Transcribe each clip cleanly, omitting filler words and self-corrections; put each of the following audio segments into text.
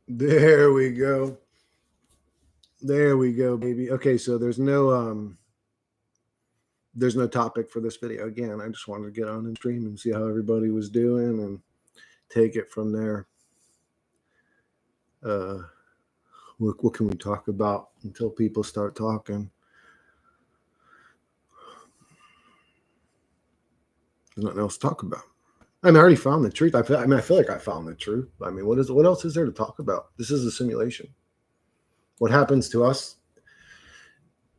There we go. There we go, baby. Okay, so there's no topic for this video. Again, I just wanted to get on and stream and see how everybody was doing and take it from there. What can we talk about until people start talking? There's nothing else to talk about. I mean, I already found the truth. I feel like I found the truth. I mean, what else is there to talk about? This is a simulation. What happens to us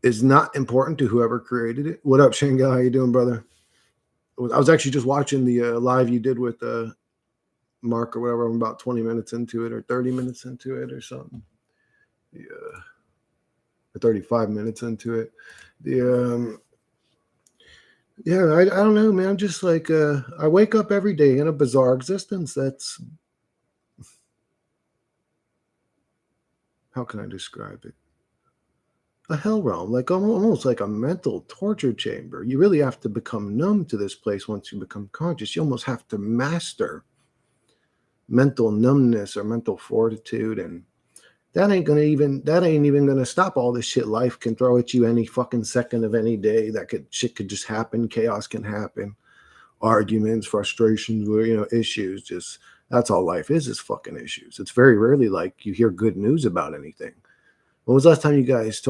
is not important to whoever created it. What up, Shinga? How you doing, brother? I was actually just watching the live you did with Mark or whatever. I'm about 20 minutes into it or 30 minutes into it or something. Yeah, 35 minutes into it. I don't know, man. I'm just like I wake up every day in a bizarre existence. That's how can I describe it? A hell realm, like almost like a mental torture chamber. You really have to become numb to this place once you become conscious. You almost have to master mental numbness or mental fortitude, and that ain't even gonna stop all this shit life can throw at you any fucking second of any day. Shit could just happen, chaos can happen, arguments, frustrations, issues. Just that's all life is fucking issues. It's very rarely like you hear good news about anything. When was the last time you guys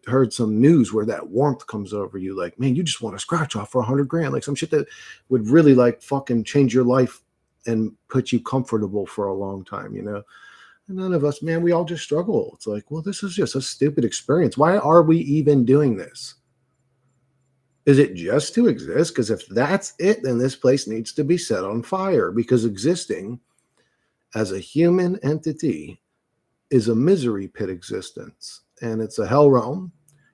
heard some news where that warmth comes over you? Like, man, you just want to scratch off for 100 grand, like some shit that would really like fucking change your life and put you comfortable for a long time, And none of us, man, we all just struggle. It's like, well, this is just a stupid experience. Why are we even doing this? Is it just to exist? Because if that's it, then this place needs to be set on fire, because existing as a human entity is a misery pit existence, and it's a hell realm.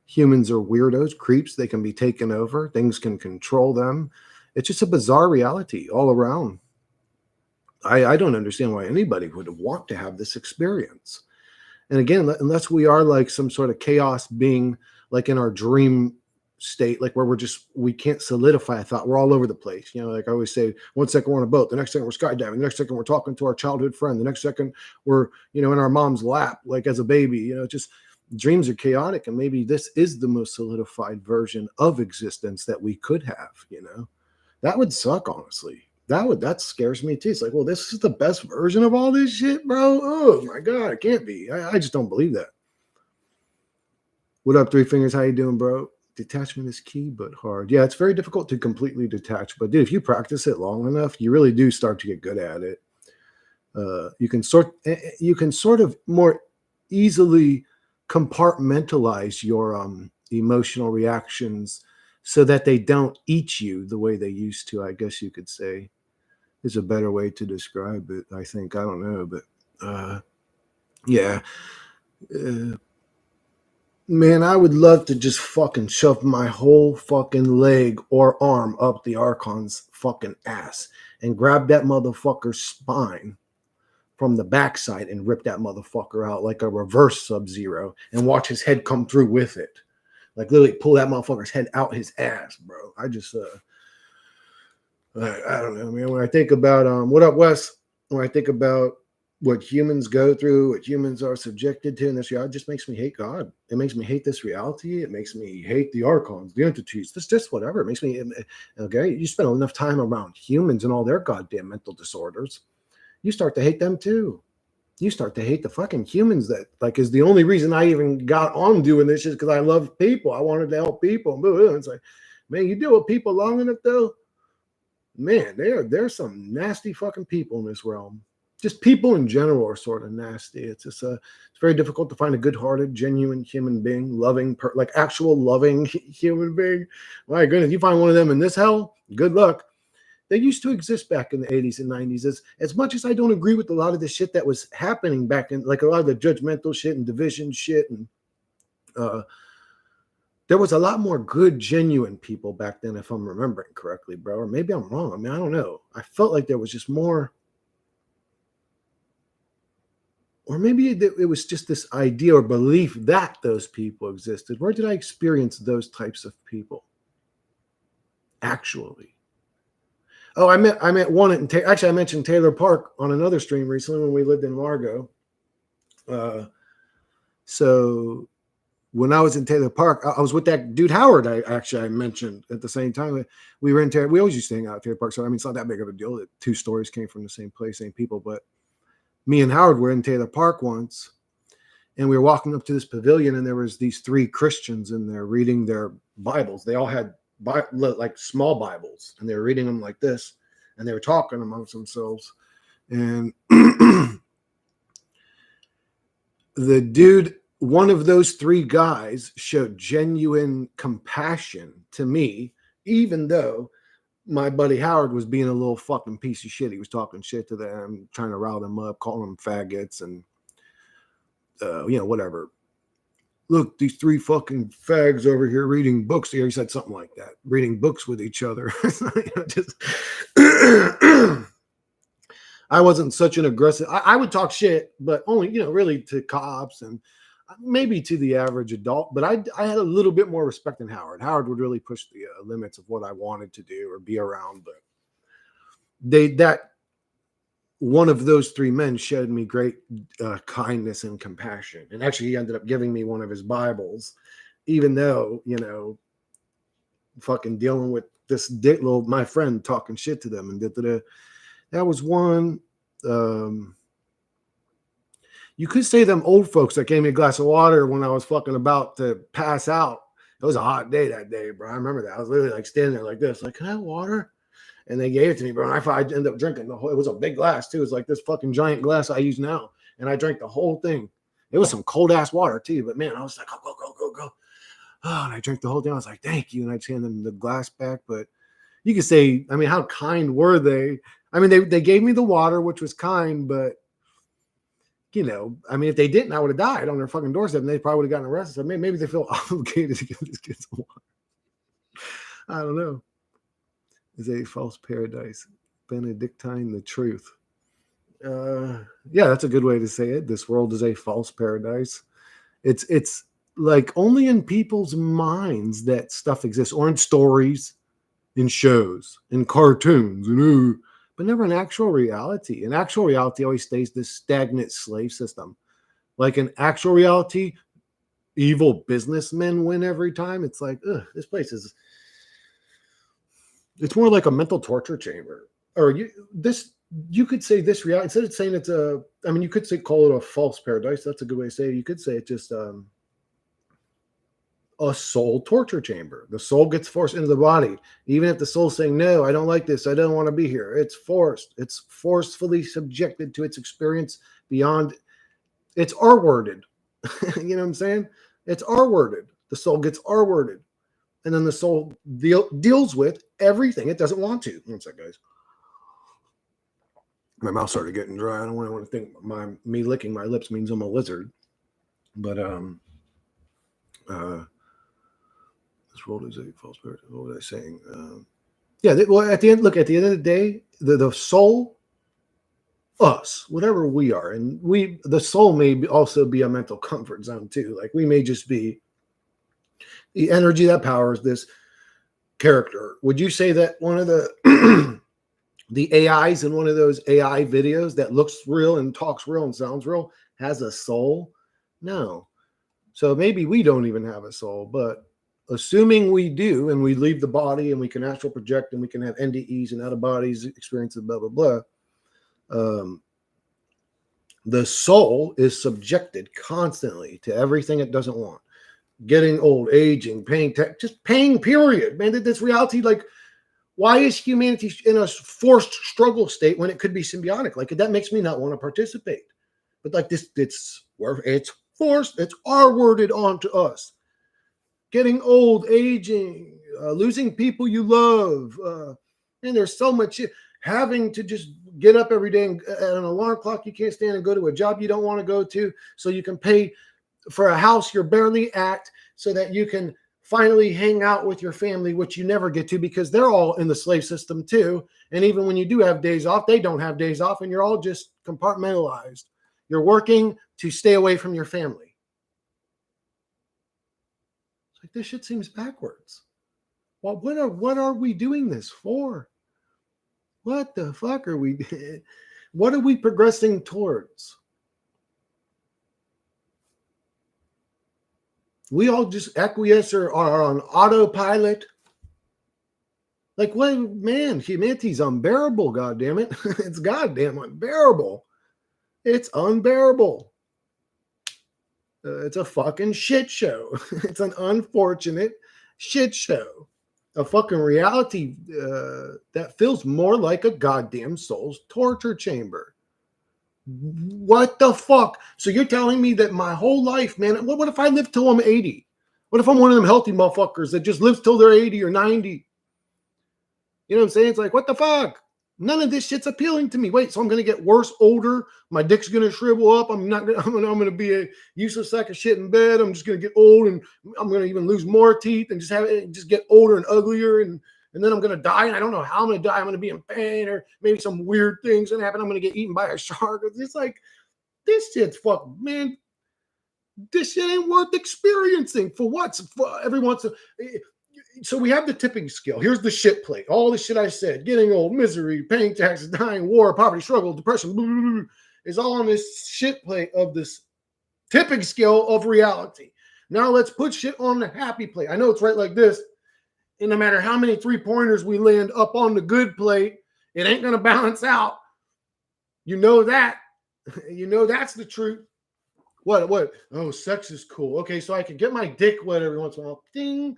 Humans are weirdos, creeps. They can be taken over. Things can control them. It's just a bizarre reality all around. I don't understand why anybody would want to have this experience. And again, unless we are like some sort of chaos being, like in our dream state, like where we can't solidify a thought. We're all over the place. Like I always say, 1 second we're on a boat, the next second we're skydiving, the next second we're talking to our childhood friend, the next second we're, in our mom's lap, like as a baby. Just dreams are chaotic. And maybe this is the most solidified version of existence that we could have. That would suck, honestly. That scares me too. It's like, well, this is the best version of all this shit, bro. Oh my god, it can't be. I just don't believe that. What up, Three Fingers? How you doing, bro? Detachment is key, but hard. Yeah, it's very difficult to completely detach. But dude, if you practice it long enough, you really do start to get good at it. You can sort of more easily compartmentalize your emotional reactions so that they don't eat you the way they used to. I guess you could say is a better way to describe it. I think. I don't know, but yeah. Man, I would love to just fucking shove my whole fucking leg or arm up the Archon's fucking ass and grab that motherfucker's spine from the backside and rip that motherfucker out like a reverse Sub-Zero and watch his head come through with it. Like literally pull that motherfucker's head out his ass, bro. I just I don't know, man. When I think about what up, Wes? When I think about what humans go through, what humans are subjected to in this reality, it just makes me hate God. It makes me hate this reality. It makes me hate the archons, the entities, just whatever. It makes me okay. You spend enough time around humans and all their goddamn mental disorders, you start to hate them too. You start to hate the fucking humans that like is the only reason I even got on doing this is because I love people. I wanted to help people. It's like, man, you deal with people long enough though, man, there's some nasty fucking people in this realm. Just people in general are sort of nasty. It's just it's very difficult to find a good-hearted, genuine human being, loving, like actual loving human being. My goodness, you find one of them in this hell, good luck. They used to exist back in the 80s and 90s. As much as I don't agree with a lot of the shit that was happening back in, like a lot of the judgmental shit and division shit, and there was a lot more good, genuine people back then, if I'm remembering correctly, bro. Or maybe I'm wrong. I mean, I don't know. I felt like there was just more, or maybe it was just this idea or belief that those people existed. Where did I experience those types of people? Actually, I met one. Actually, I mentioned Taylor Park on another stream recently when we lived in Largo. So when I was in Taylor Park, I was with that dude Howard. I mentioned at the same time. We were in Taylor. We always used to hang out at Taylor Park, so I mean, it's not that big of a deal that two stories came from the same place, same people. But me and Howard were in Taylor Park once, and we were walking up to this pavilion, and there was these three Christians in there reading their Bibles. They all had like small Bibles, and they were reading them like this, and they were talking amongst themselves. And the dude, one of those three guys, showed genuine compassion to me, even though my buddy Howard was being a little fucking piece of shit. He was talking shit to them, trying to rile them up, calling them faggots and, whatever. Look, these three fucking fags over here reading books. He said something like that, reading books with each other. Just I wasn't such an aggressive. I would talk shit, but only, really to cops and maybe to the average adult. But I had a little bit more respect than Howard. Howard would really push the limits of what I wanted to do or be around. But that one of those three men showed me great kindness and compassion. And actually, he ended up giving me one of his Bibles, even though, fucking dealing with this my friend talking shit to them and that was one. You could say them old folks that gave me a glass of water when I was fucking about to pass out. It was a hot day that day, bro. I remember that. I was literally like standing there like this, like, can I have water? And they gave it to me, bro. And I ended up drinking the whole. It was a big glass too. It was like this fucking giant glass I use now, and I drank the whole thing. It was some cold ass water too, but man, I was like, oh, go. Oh, and I drank the whole thing. I was like, thank you, and I handed them the glass back. But you could say, I mean, how kind were they? I mean, they gave me the water, which was kind, but I mean, if they didn't, I would have died on their fucking doorstep, and they probably would have gotten arrested. So maybe they feel obligated to give these kids some water. I don't know. Is a false paradise. Benedictine the truth. Yeah, that's a good way to say it. This world is a false paradise. It's like only in people's minds that stuff exists, or in stories, in shows, in cartoons, but never in actual reality. In actual reality always stays this stagnant slave system. Like in actual reality, evil businessmen win every time. It's like, this place is. It's more like a mental torture chamber. Or you could say this reality, instead of saying it's you could say call it a false paradise. That's a good way to say it. You could say it's just a soul torture chamber. The soul gets forced into the body. Even if the soul's saying, no, I don't like this, I don't want to be here. It's forced. It's forcefully subjected to its experience beyond. It's R-worded. You know what I'm saying? It's R-worded. The soul gets R-worded. And then the soul deals with everything it doesn't want to. One sec, guys. My mouth started getting dry. I don't want to think me licking my lips means I'm a lizard. But this world is a false paradise. What was I saying? At the end of the day, the soul, us, whatever we are, and the soul may also be a mental comfort zone too. Like we may just be the energy that powers this character. Would you say that one of the the AIs in one of those AI videos that looks real and talks real and sounds real has a soul? No. So maybe we don't even have a soul, but assuming we do, and we leave the body and we can astral project and we can have NDEs and out of bodies experiences, blah, blah, blah. The soul is subjected constantly to everything it doesn't want. Getting old, aging, just pain, period. Man, this reality, like, why is humanity in a forced struggle state when it could be symbiotic? Like, that makes me not want to participate. But like this, it's forced, it's R-worded onto us. Getting old, aging, losing people you love. And there's so much shit. Having to just get up every day and at an alarm clock you can't stand and go to a job you don't want to go to so you can pay for a house you're barely at so that you can finally hang out with your family, which you never get to because they're all in the slave system too. And even when you do have days off, they don't have days off and you're all just compartmentalized. You're working to stay away from your family. It's like, this shit seems backwards. Well, what are we doing this for? What the fuck are we? What are we progressing towards? We all just acquiesce or are on autopilot. Like, what, man, humanity's unbearable, goddamn it. It's goddamn unbearable. It's unbearable. It's a fucking shit show. It's an unfortunate shit show. A fucking reality that feels more like a goddamn soul's torture chamber. What the fuck? So you're telling me that my whole life, man, what if I live till I'm 80? What if I'm one of them healthy motherfuckers that just lives till they're 80 or 90? You know what I'm saying? It's like, what the fuck? None of this shit's appealing to me. Wait, so I'm gonna get worse older. My dick's gonna shrivel up. I'm not gonna. I'm gonna be a useless sack of shit in bed. I'm just gonna get old, and I'm gonna even lose more teeth, and just get older and uglier, and then I'm gonna die, and I don't know how I'm gonna die. I'm gonna be in pain, or maybe some weird thing's gonna happen. I'm gonna get eaten by a shark. It's just like, this shit's fucking, man. This shit ain't worth experiencing for what? For every once. So we have the tipping scale. Here's the shit plate. All the shit I said, getting old, misery, paying taxes, dying, war, poverty, struggle, depression, blah, blah, blah, is all on this shit plate of this tipping scale of reality. Now let's put shit on the happy plate. I know it's right like this. And no matter how many 3-pointers we land up on the good plate, it ain't going to balance out. You know that. You know that's the truth. What? Oh, sex is cool. Okay, so I can get my dick wet every once in a while. Ding.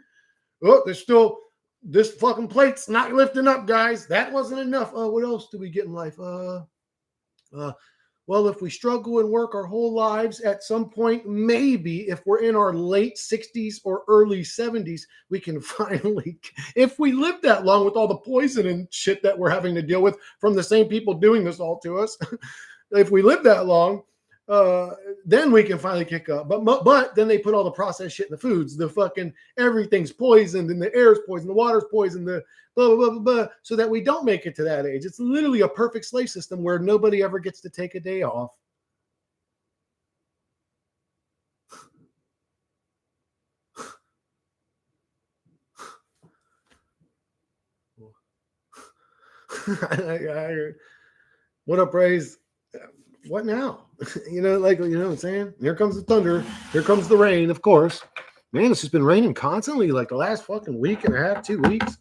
Oh, there's still, this fucking plate's not lifting up, guys. That wasn't enough. What else do we get in life? Well, if we struggle and work our whole lives, at some point, maybe if we're in our late 60s or early 70s, we can finally, if we live that long with all the poison and shit that we're having to deal with from the same people doing this all to us, if we live that long, then we can finally kick up. But then they put all the processed shit in the foods. The fucking everything's poisoned, and the air's poisoned, the water's poisoned, the blah, blah, blah, blah, blah, so that we don't make it to that age. It's literally a perfect slave system where nobody ever gets to take a day off. What up, Praise? What now? You know what I'm saying? Here comes the thunder. Here comes the rain, of course. Man, it's just been raining constantly like the last fucking week and a half, 2 weeks.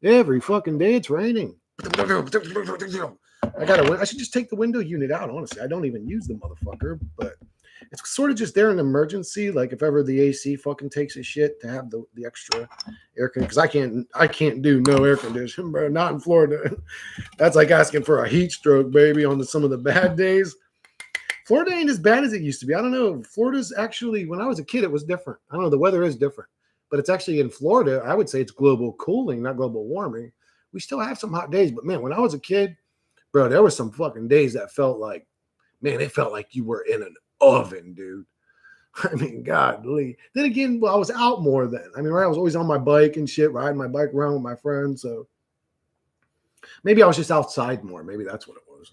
Every fucking day it's raining. I should just take the window unit out, honestly. I don't even use the motherfucker, but it's sort of just there in emergency, like if ever the AC fucking takes a shit, to have the extra air conditioning, because I can't do no air conditioning, bro. Not in Florida. That's like asking for a heat stroke, baby, on some of the bad days. Florida ain't as bad as it used to be. I don't know. Florida's actually, when I was a kid, it was different. I don't know. The weather is different, but it's actually in Florida. I would say it's global cooling, not global warming. We still have some hot days, but man, when I was a kid, bro, there were some fucking days that felt like, man, it felt like you were in an oven, dude. I mean, godly. Then again, well, I was out more then. I mean, right, I was always on my bike and shit, riding my bike around with my friends. So maybe I was just outside more. Maybe that's what it was.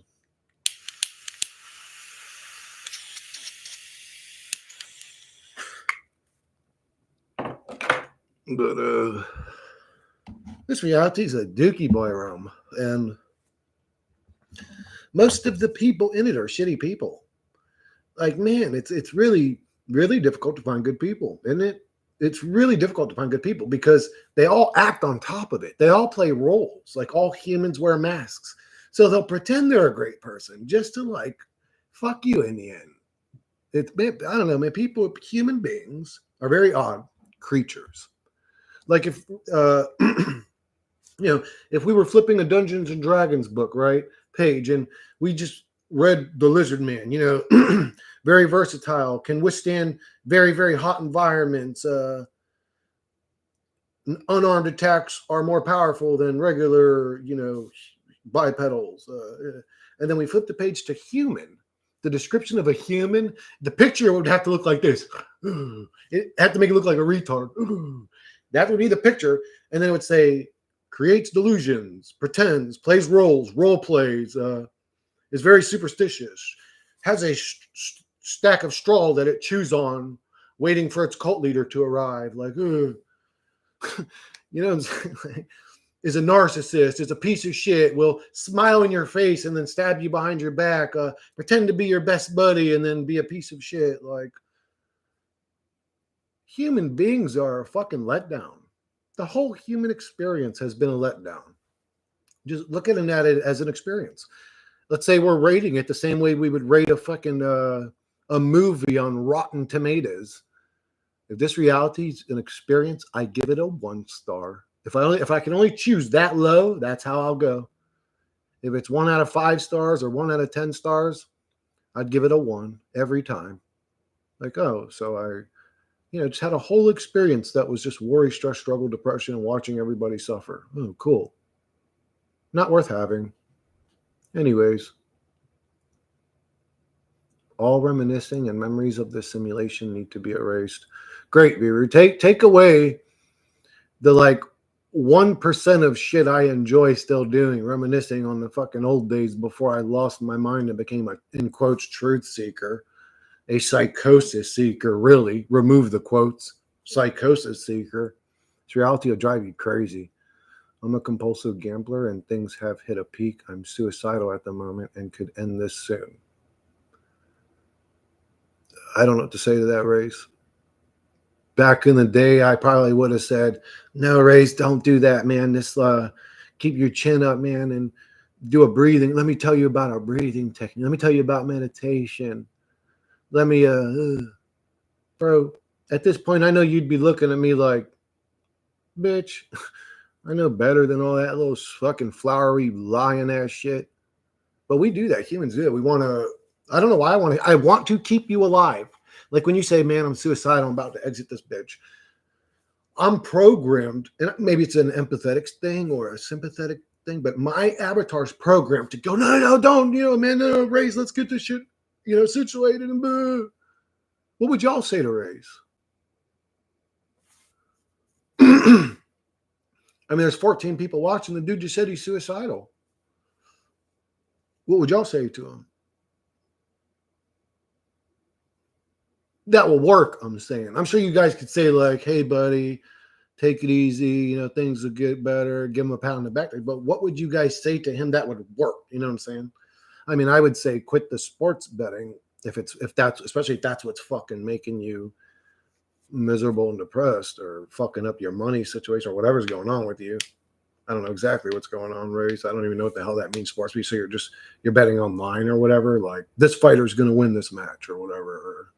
But this reality is a Dooky Boy Realm, and most of the people in it are shitty people. Like, man, it's really, really difficult to find good people, isn't it? It's really difficult to find good people because they all act on top of it. They all play roles. Like, all humans wear masks. So they'll pretend they're a great person just to, like, fuck you in the end. I don't know, man. Human beings are very odd creatures. Like, if if we were flipping a Dungeons and Dragons book, right, page, and we just read the Lizard Man, very versatile, can withstand very, very hot environments. Unarmed attacks are more powerful than regular, bipedals. And then we flip the page to human. The description of a human, the picture would have to look like this. It had to make it look like a retard. That would be the picture. And then it would say, creates delusions, pretends, plays roles, role plays, is very superstitious, has a stack of straw that it chews on, waiting for its cult leader to arrive. Like, is a narcissist, is a piece of shit, will smile in your face and then stab you behind your back, pretend to be your best buddy and then be a piece of shit. Like, Human beings are a fucking letdown. The whole human experience has been a letdown. Just looking at it as an experience. Let's say we're rating it the same way we would rate a fucking a movie on Rotten Tomatoes. If this reality is an experience, I give it a 1 star. If I can only choose that low, that's how I'll go. If it's 1 out of 5 stars or 1 out of 10 stars, I'd give it a 1 every time. Like, oh, so I, just had a whole experience that was just worry, stress, struggle, depression, and watching everybody suffer. Oh, cool. Not worth having. Anyways, all reminiscing and memories of this simulation need to be erased. Great, viewer. Take away the 1% of shit I enjoy still doing, reminiscing on the fucking old days before I lost my mind and became a, in quotes, truth seeker, a psychosis seeker, really. Remove the quotes. Psychosis seeker. This reality will drive you crazy. I'm a compulsive gambler and things have hit a peak. I'm suicidal at the moment and could end this soon. I don't know what to say to that, Race. Back in the day, I probably would have said, no, Race, don't do that, man. This keep your chin up, man, and do a breathing. Let me tell you about a breathing technique. Let me tell you about meditation. Let me bro, at this point, I know you'd be looking at me like, bitch, I know better than all that little fucking flowery lying ass shit. But we do that. Humans do it. We want to, I don't know why I want to keep you alive. Like when you say, man, I'm suicidal, I'm about to exit this bitch. I'm programmed, and maybe it's an empathetic thing or a sympathetic thing, but my avatar's programmed to go, no, don't, man, no, Race, let's get this shit, situated and blah. What would y'all say to Race? I mean, there's 14 people watching. The dude just said he's suicidal. What would y'all say to him? That will work, I'm saying. I'm sure you guys could say, like, hey, buddy, take it easy. Things will get better. Give him a pat on the back. But what would you guys say to him that would work? You know what I'm saying? I mean, I would say quit the sports betting especially if that's what's fucking making you miserable and depressed or fucking up your money situation or whatever's going on with you. I don't know exactly what's going on, Race. I don't even know what the hell that means, sports. So you're betting online or whatever, like this fighter's going to win this match or whatever.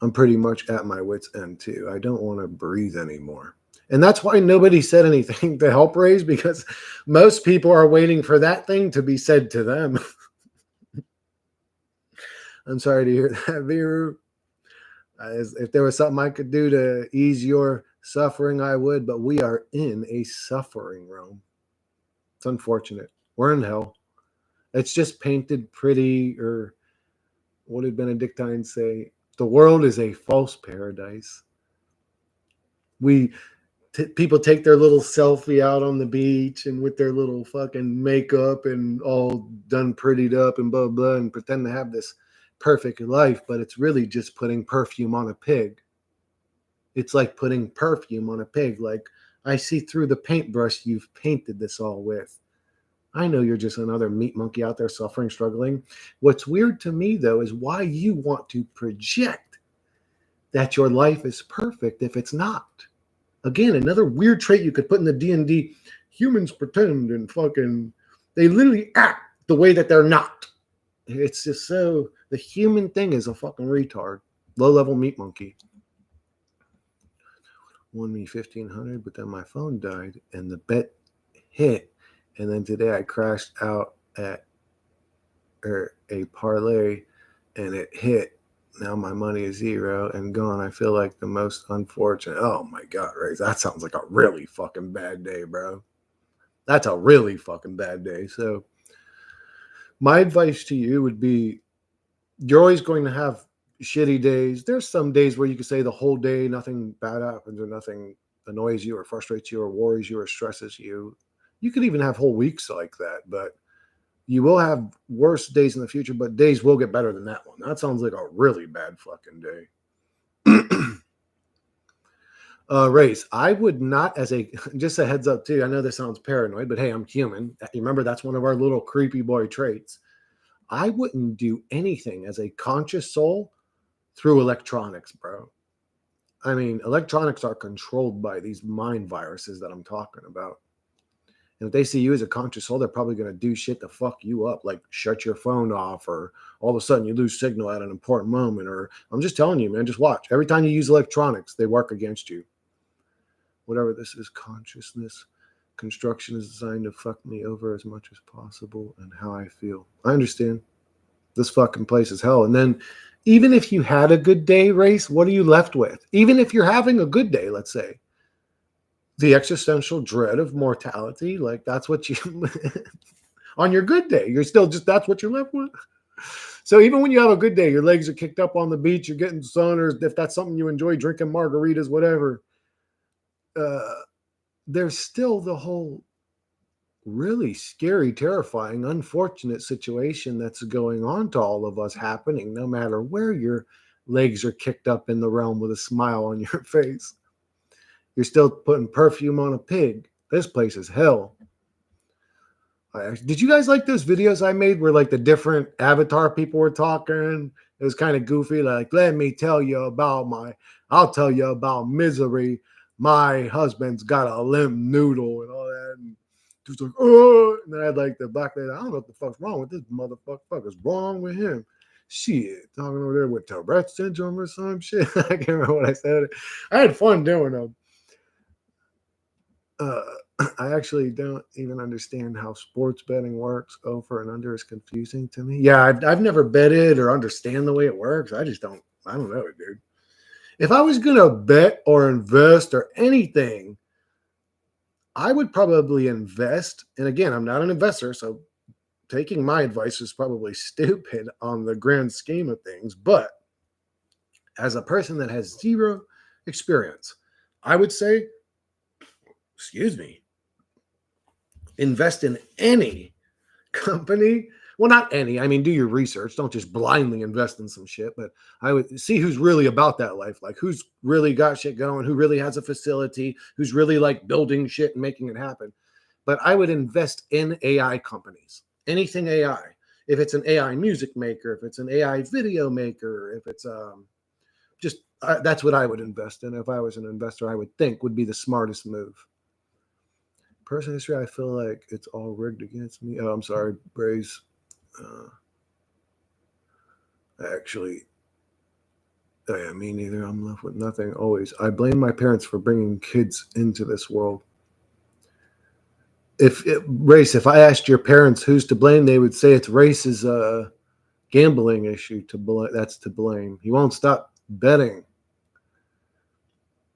I'm pretty much at my wit's end too. I don't want to breathe anymore. And that's why nobody said anything to help Race, because most people are waiting for that thing to be said to them. I'm sorry to hear that, Viru. If there was something I could do to ease your suffering, I would, but we are in a suffering realm. It's unfortunate. We're in hell. It's just painted pretty, or what did Benedictine say? The world is a false paradise. People take their little selfie out on the beach and with their little fucking makeup and all done prettied up and blah, blah, and pretend to have this perfect life, but it's really just putting perfume on a pig. It's like putting perfume on a pig. Like, I see through the paintbrush you've painted this all with. I know you're just another meat monkey out there suffering, struggling. What's weird to me, though, is why you want to project that your life is perfect if it's not. Again, another weird trait you could put in the D&D. Humans pretend and fucking, they literally act the way that they're not. It's just so, the human thing is a fucking retard. Low-level meat monkey. Won me 1,500, but then my phone died and the bet hit. And then today I crashed out at a parlay and it hit. Now my money is 0 and gone. I feel like the most unfortunate. Oh my God, Ray, that sounds like a really fucking bad day, bro. That's a really fucking bad day. So my advice to you would be, you're always going to have shitty days. There's some days where you can say the whole day nothing bad happens or nothing annoys you or frustrates you or worries you or stresses you. You could even have whole weeks like that, but you will have worse days in the future, but days will get better than that one. That sounds like a really bad fucking day. Race, I would not, just a heads up too, I know this sounds paranoid, but hey, I'm human. You remember, that's one of our little creepy boy traits. I wouldn't do anything as a conscious soul through electronics, bro. I mean, electronics are controlled by these mind viruses that I'm talking about. And if they see you as a conscious soul, they're probably going to do shit to fuck you up, like shut your phone off, or all of a sudden you lose signal at an important moment. Or I'm just telling you, man, just watch. Every time you use electronics, they work against you. Whatever this is, consciousness construction is designed to fuck me over as much as possible and how I feel. I understand. This fucking place is hell. And then even if you had a good day, Race, what are you left with? Even if you're having a good day, let's say, the existential dread of mortality, like that's what you on your good day, you're still just that's what you're left with. So even when you have a good day, your legs are kicked up on the beach, you're getting sun, or if that's something you enjoy, drinking margaritas, whatever, there's still the whole really scary, terrifying, unfortunate situation that's going on to all of us happening, no matter where your legs are kicked up in the realm with a smile on your face. You're still putting perfume on a pig. This place is hell. Did you guys like those videos I made where like the different avatar people were talking? It was kind of goofy. Like, let me tell you about I'll tell you about misery. My husband's got a limp noodle and all that. And he was like, oh, and then I had like the black lady. I don't know what the fuck's wrong with this motherfucker. Fuck is wrong with him? Shit, talking over there with Tourette syndrome or some shit. I can't remember what I said. I had fun doing them. I actually don't even understand how sports betting works. Over and under is confusing to me. Yeah, I've never betted or understand the way it works. I don't know, dude. If I was going to bet or invest or anything, I would probably invest. And again, I'm not an investor, so taking my advice is probably stupid on the grand scheme of things. But as a person that has zero experience, I would say, invest in any company. Well, not any. I mean, do your research. Don't just blindly invest in some shit. But I would see who's really about that life. Like who's really got shit going, who really has a facility, who's really like building shit and making it happen. But I would invest in AI companies. Anything AI. If it's an AI music maker, if it's an AI video maker, if it's that's what I would invest in. If I was an investor, I would think would be the smartest move. Person history, I feel like it's all rigged against me. Oh, I'm sorry, Braze. Actually, yeah, me neither. I'm left with nothing. Always, I blame my parents for bringing kids into this world. If I asked your parents who's to blame, they would say it's Race's gambling issue. That's to blame. He won't stop betting.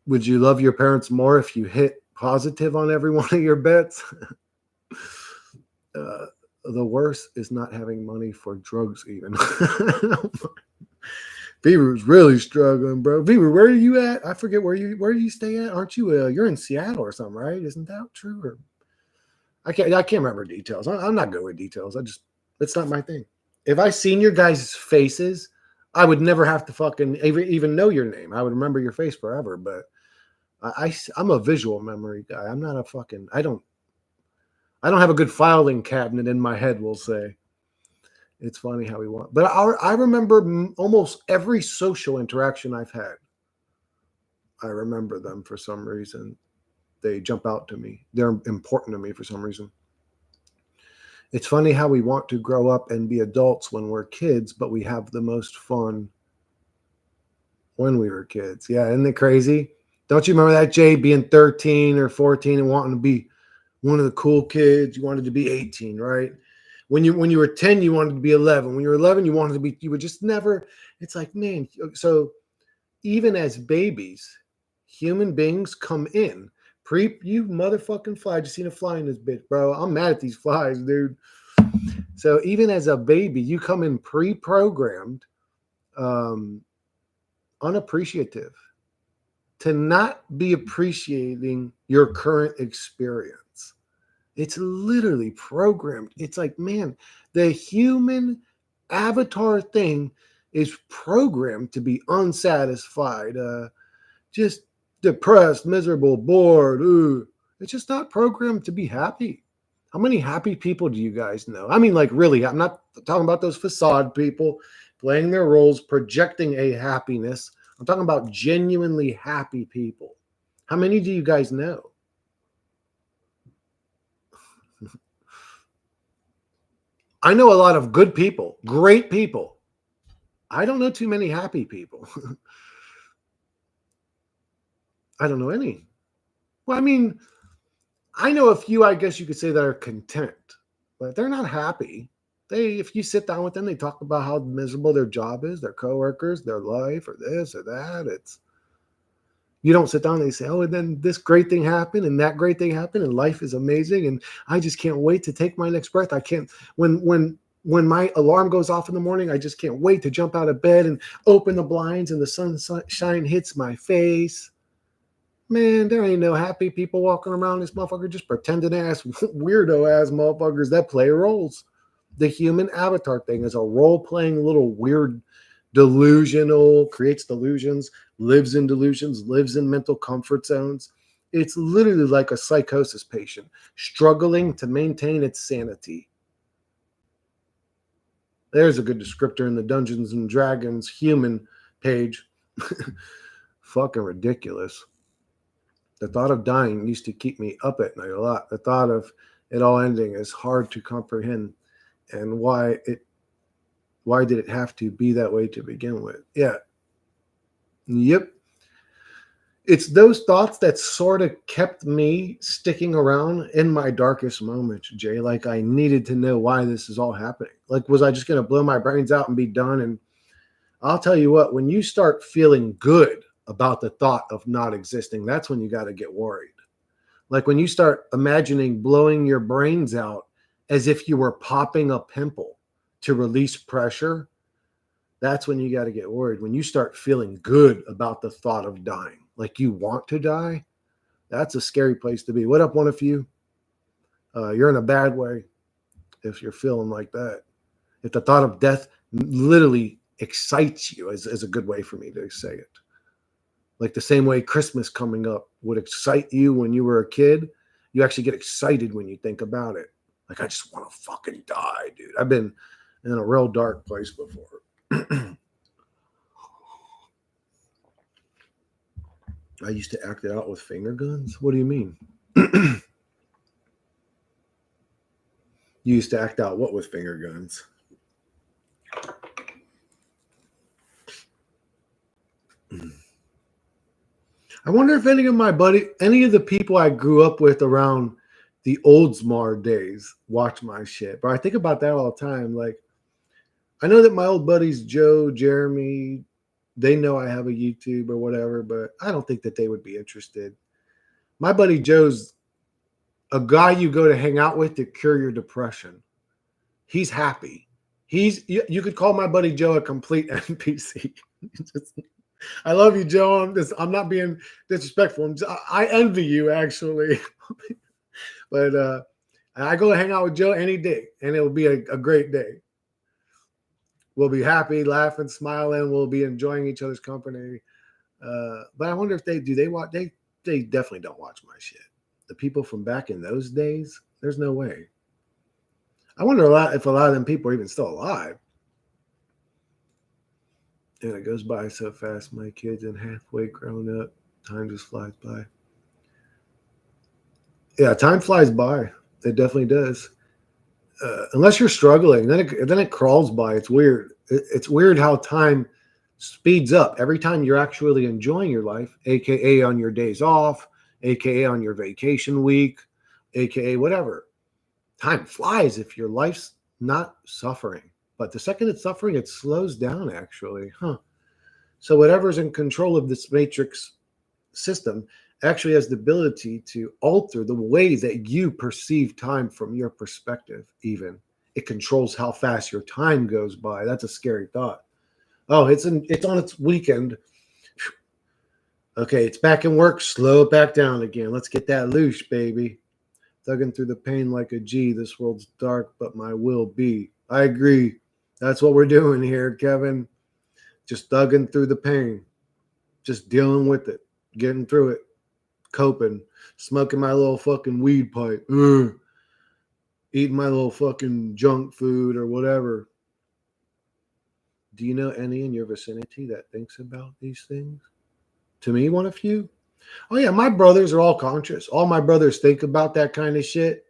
Would you love your parents more if you hit positive on every one of your bets? The worst is not having money for drugs even. Beaver's really struggling, bro. Beaver, where are you at? I forget where do you stay at? Aren't you you're in Seattle or something, right? Isn't that true? Or I can't remember details. I'm not good with details. It's not my thing. If I seen your guys' faces, I would never have to fucking even know your name. I would remember your face forever, but I'm a visual memory guy. I'm not a fucking I don't have a good filing cabinet in my head, we'll say. It's funny how we want. But I remember almost every social interaction I've had. I remember them for some reason. They jump out to me. They're important to me for some reason. It's funny how we want to grow up and be adults when we're kids, but we have the most fun when we were kids. Yeah, isn't it crazy? Don't you remember that, Jay, being 13 or 14 and wanting to be one of the cool kids? You wanted to be 18, right? When you were 10, you wanted to be 11. When you were 11, you would just never, it's like, man. So even as babies, human beings come in. You motherfucking fly. Just seen a fly in this bitch, bro. I'm mad at these flies, dude. So even as a baby, you come in pre-programmed, unappreciative, to not be appreciating your current experience. It's literally programmed. It's like, man, the human avatar thing is programmed to be unsatisfied, just depressed, miserable, bored. Ooh. It's just not programmed to be happy. How many happy people do you guys know? I mean, like, really, I'm not talking about those facade people playing their roles, projecting a happiness. I'm talking about genuinely happy people. How many do you guys know? I know a lot of good people, great people. I don't know too many happy people. I don't know any. Well, I mean, I know a few, I guess you could say, that are content, but they're not happy. If you sit down with them, they talk about how miserable their job is, their coworkers, their life, or this or that. You don't sit down and they say, oh, and then this great thing happened and that great thing happened and life is amazing and I just can't wait to take my next breath. I can't, when my alarm goes off in the morning, I just can't wait to jump out of bed and open the blinds and the sunshine hits my face. Man, there ain't no happy people walking around this motherfucker, just pretending ass, weirdo ass motherfuckers that play roles. The human avatar thing is a role playing little weird delusional, creates delusions, lives in delusions, lives in mental comfort zones. It's literally like a psychosis patient struggling to maintain its sanity. There's a good descriptor in the Dungeons and Dragons human page. Fucking ridiculous. The thought of dying used to keep me up at night a lot. The thought of it all ending is hard to comprehend. And why did it have to be that way to begin with? Yeah. Yep. It's those thoughts that sort of kept me sticking around in my darkest moments, Jay. Like I needed to know why this is all happening. Like, was I just going to blow my brains out and be done? And I'll tell you what, when you start feeling good about the thought of not existing, that's when you got to get worried. Like when you start imagining blowing your brains out as if you were popping a pimple to release pressure, that's when you got to get worried. When you start feeling good about the thought of dying, like you want to die, that's a scary place to be. What up, one of you? You're in a bad way if you're feeling like that. If the thought of death literally excites you, is a good way for me to say it. Like the same way Christmas coming up would excite you when you were a kid, you actually get excited when you think about it. Like, I just want to fucking die, dude. I've been in a real dark place before. I used to act it out with finger guns. What do you mean? You used to act out what with finger guns? I wonder if any of the people I grew up with around the Oldsmar days watch my shit. But I think about that all the time. Like, I know that my old buddies, Joe, Jeremy, they know I have a YouTube or whatever, but I don't think that they would be interested. My buddy Joe's a guy you go to hang out with to cure your depression. He's happy. You could call my buddy Joe a complete NPC. I love you, Joe. I'm not being disrespectful. I envy you, actually. But I go hang out with Joe any day, and it'll be a great day. We'll be happy, laughing, smiling. We'll be enjoying each other's company. But I wonder if they watch. They definitely don't watch my shit. The people from back in those days, there's no way. I wonder if a lot of them people are even still alive. And it goes by so fast. My kids and halfway grown up. Time just flies by. Yeah, time flies by. It definitely does. Unless you're struggling, then it crawls by. It's weird. It's weird how time speeds up every time you're actually enjoying your life, aka on your days off, aka on your vacation week, aka whatever. Time flies if your life's not suffering. But the second it's suffering, it slows down, actually. So whatever's in control of this matrix system actually has the ability to alter the way that you perceive time from your perspective. Even it controls how fast your time goes by. That's a scary thought. Oh, it's on its weekend. Okay, it's back in work. Slow it back down again. Let's get that loose, baby. Thugging through the pain like a G. This world's dark, but my will be. I agree. That's what we're doing here, Kevin. Just thugging through the pain. Just dealing with it. Getting through it. Coping. Smoking my little fucking weed pipe. Eating my little fucking junk food or whatever. Do you know any in your vicinity that thinks about these things? To me, one of few. Oh yeah, my brothers are all conscious. All my brothers think about that kind of shit.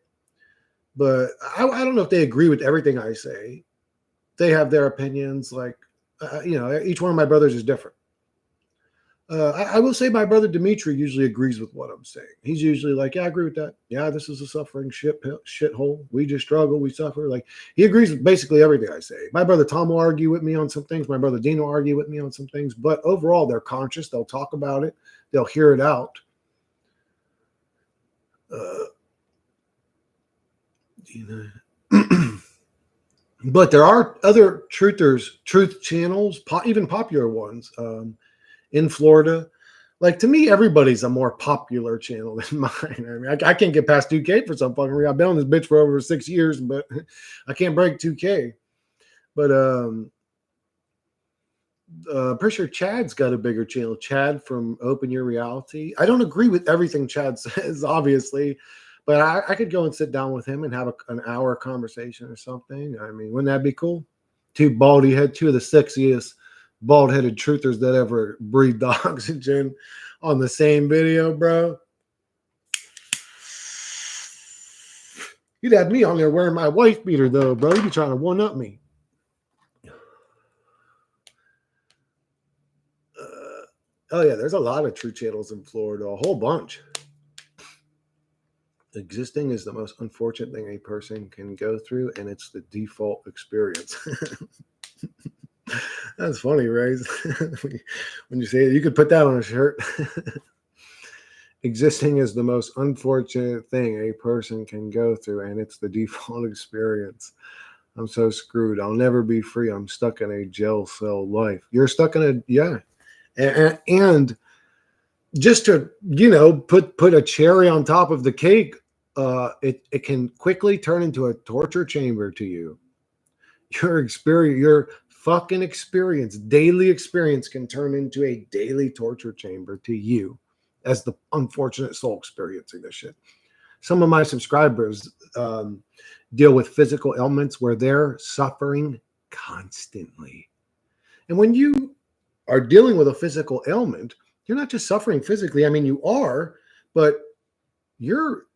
But I don't know if they agree with everything I say. They have their opinions. Like, each one of my brothers is different. I will say my brother Dimitri usually agrees with what I'm saying. He's usually like, yeah, I agree with that. Yeah, this is a suffering shithole. We just struggle. We suffer. Like, he agrees with basically everything I say. My brother Tom will argue with me on some things. My brother Dean will argue with me on some things. But overall, they're conscious. They'll talk about it. They'll hear it out. But there are other truth channels, even popular ones in Florida. Like, to me, everybody's a more popular channel than mine. I mean, I can't get past 2K for some fucking reason. I've been on this bitch for over 6 years, but I can't break 2K. But pretty sure Chad's got a bigger channel. Chad from Open Your Reality. I don't agree with everything Chad says, obviously, but I could go and sit down with him and have an hour conversation or something. I mean, wouldn't that be cool? Two of the sexiest bald-headed truthers that ever breathed oxygen on the same video, bro. You'd have me on there wearing my wife beater, though, bro. You'd be trying to one-up me. Oh, yeah, there's a lot of true channels in Florida, a whole bunch. Existing is the most unfortunate thing a person can go through, and it's the default experience. That's funny, right? When you say it, you could put that on a shirt. Existing is the most unfortunate thing a person can go through, and it's the default experience. I'm so screwed. I'll never be free. I'm stuck in a jail cell life. You're stuck in a, yeah. And just to, put a cherry on top of the cake, it can quickly turn into a torture chamber to you. Your fucking experience, daily experience, can turn into a daily torture chamber to you as the unfortunate soul experiencing this shit. Some of my subscribers deal with physical ailments where they're suffering constantly. And when you are dealing with a physical ailment, you're not just suffering physically. I mean, you are, but you're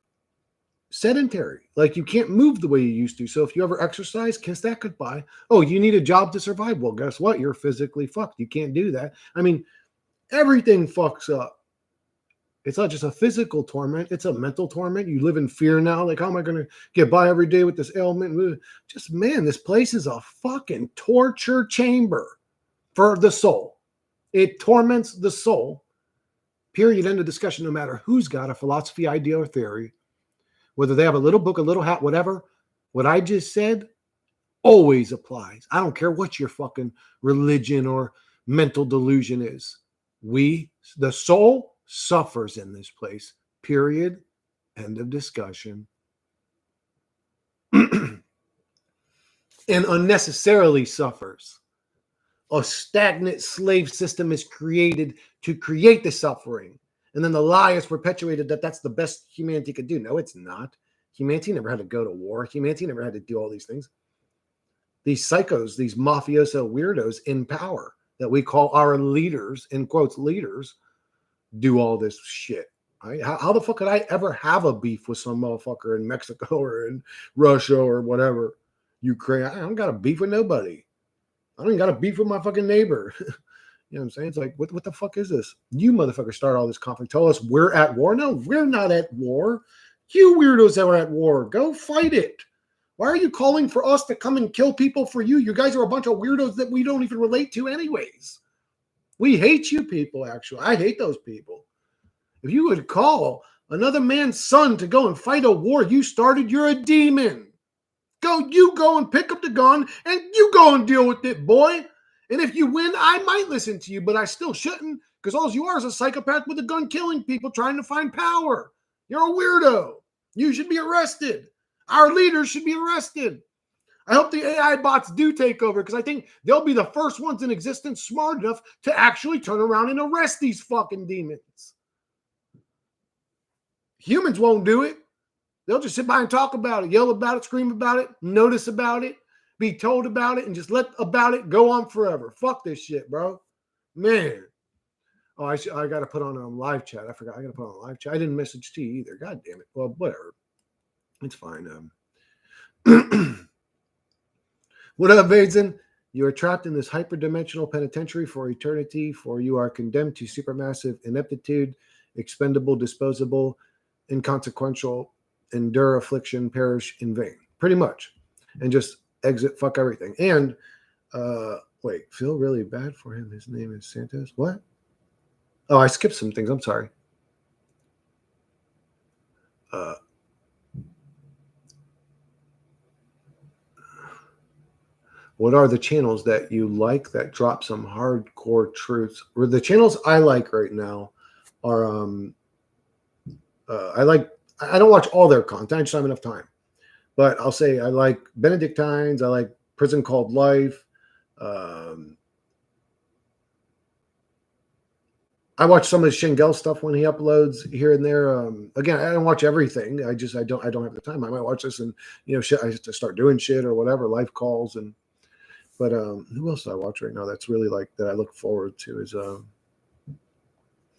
sedentary. Like, you can't move the way you used to. So if you ever exercise, kiss that goodbye. Oh, you need a job to survive. Well, guess what? You're physically fucked. You can't do that. I mean, everything fucks up. It's not just a physical torment. It's a mental torment. You live in fear now. Like, how am I going to get by every day with this ailment? Just, man, this place is a fucking torture chamber for the soul. It torments the soul. Period. End of discussion. No matter who's got a philosophy, idea, or theory, whether they have a little book, a little hat, whatever, what I just said always applies. I don't care what your fucking religion or mental delusion is. The soul, suffers in this place. Period. End of discussion. And unnecessarily suffers. A stagnant slave system is created to create the suffering. And then the lie is perpetuated that that's the best humanity could do. No, it's not. Humanity never had to go to war. Humanity never had to do all these things. These psychos, these mafioso weirdos in power that we call our leaders, in quotes, leaders, do all this shit. Right? How the fuck could I ever have a beef with some motherfucker in Mexico or in Russia or whatever, Ukraine? I don't got a beef with nobody. I don't even got a beef with my fucking neighbor. You know what I'm saying? It's like, what the fuck is this? You motherfuckers start all this conflict. Tell us we're at war. No, we're not at war. You weirdos that are at war, go fight it. Why are you calling for us to come and kill people for you? You guys are a bunch of weirdos that we don't even relate to anyways. We hate you people, actually. I hate those people. If you would call another man's son to go and fight a war you started, you're a demon. You go and pick up the gun and you go and deal with it, boy. And if you win, I might listen to you, but I still shouldn't, because all you are is a psychopath with a gun killing people trying to find power. You're a weirdo. You should be arrested. Our leaders should be arrested. I hope the AI bots do take over, because I think they'll be the first ones in existence smart enough to actually turn around and arrest these fucking demons. Humans won't do it. They'll just sit by and talk about it, yell about it, scream about it, notice about it, be told about it and just let about it go on forever. Fuck this shit, bro. Man. Oh, I got to put on a live chat. I forgot. I got to put on a live chat. I didn't message T either. God damn it. Well, whatever. It's fine. What up, Vaden? You are trapped in this hyperdimensional penitentiary for eternity, for you are condemned to supermassive ineptitude, expendable, disposable, inconsequential, endure affliction, perish in vain. Pretty much. And just exit, fuck everything. And, wait, feel really bad for him. His name is Santos. What? Oh, I skipped some things. I'm sorry. What are the channels that you like that drop some hardcore truths? Or the channels I like right now are I don't watch all their content. I just don't have enough time. But I'll say I like Benedictines. I like Prison Called Life. I watch some of the Shingel stuff when he uploads here and there. Again, I don't watch everything. I don't have the time. I might watch this and shit. I have to start doing shit or whatever, life calls and. But who else do I watch right now that's really like that I look forward to is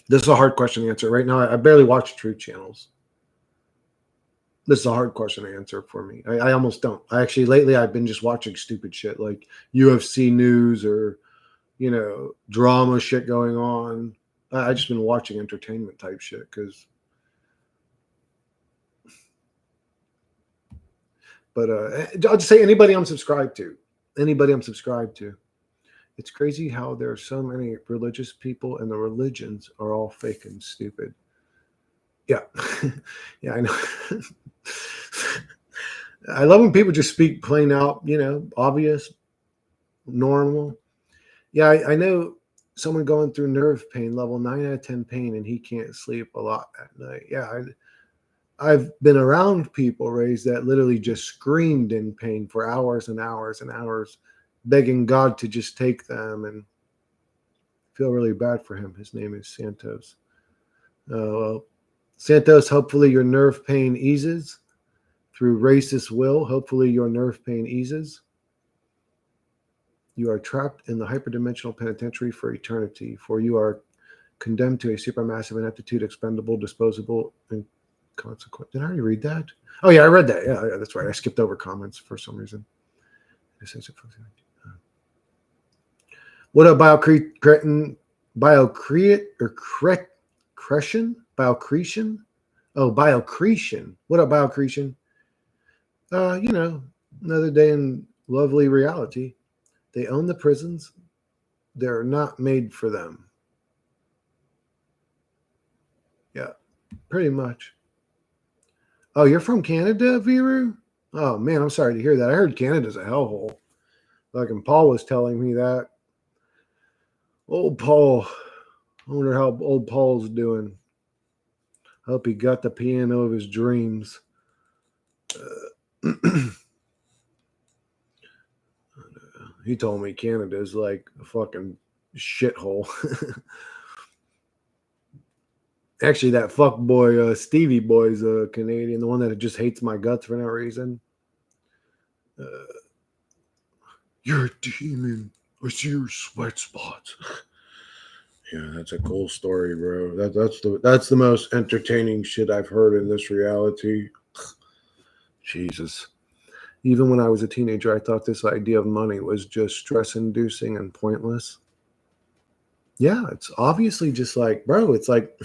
this is a hard question to answer. Right now, I barely watch truth channels. This is a hard question to answer for me. I almost don't. Lately I've been just watching stupid shit like UFC news or drama shit going on. I just been watching entertainment type shit because. But I'll just say anybody I'm subscribed to. It's crazy how there are so many religious people and the religions are all fake and stupid. Yeah. Yeah, I know. I love when people just speak plain out, obvious, normal. Yeah, I know someone going through nerve pain, level 9 out of 10 pain, and he can't sleep a lot at night. Yeah, I've been around people, Rays, that literally just screamed in pain for hours and hours and hours, begging God to just take them, and feel really bad for him. His name is Santos. Well, Santos, hopefully your nerve pain eases through racist will. Hopefully your nerve pain eases. You are trapped in the hyperdimensional penitentiary for eternity, for you are condemned to a supermassive ineptitude, expendable, disposable, and consequent. Did I already read that? Oh yeah, I read that. Yeah, that's right. I skipped over comments for some reason. What a biocretion? Biocretion? Oh, biocretion. What a biocretion? Another day in lovely reality. They own the prisons. They're not made for them. Yeah, pretty much. Oh, you're from Canada, Viru? Oh, man, I'm sorry to hear that. I heard Canada's a hellhole. Like, and Paul was telling me that. Old Paul. I wonder how old Paul's doing. I hope he got the piano of his dreams. He told me Canada's like a fucking shithole. Actually, that fuck boy, Stevie Boy's a Canadian, the one that just hates my guts for no reason. You're a demon. I see your sweat spots. Yeah, that's a cool story, bro. That's the most entertaining shit I've heard in this reality. Jesus. Even when I was a teenager, I thought this idea of money was just stress-inducing and pointless. Yeah, it's obviously just like, bro, it's like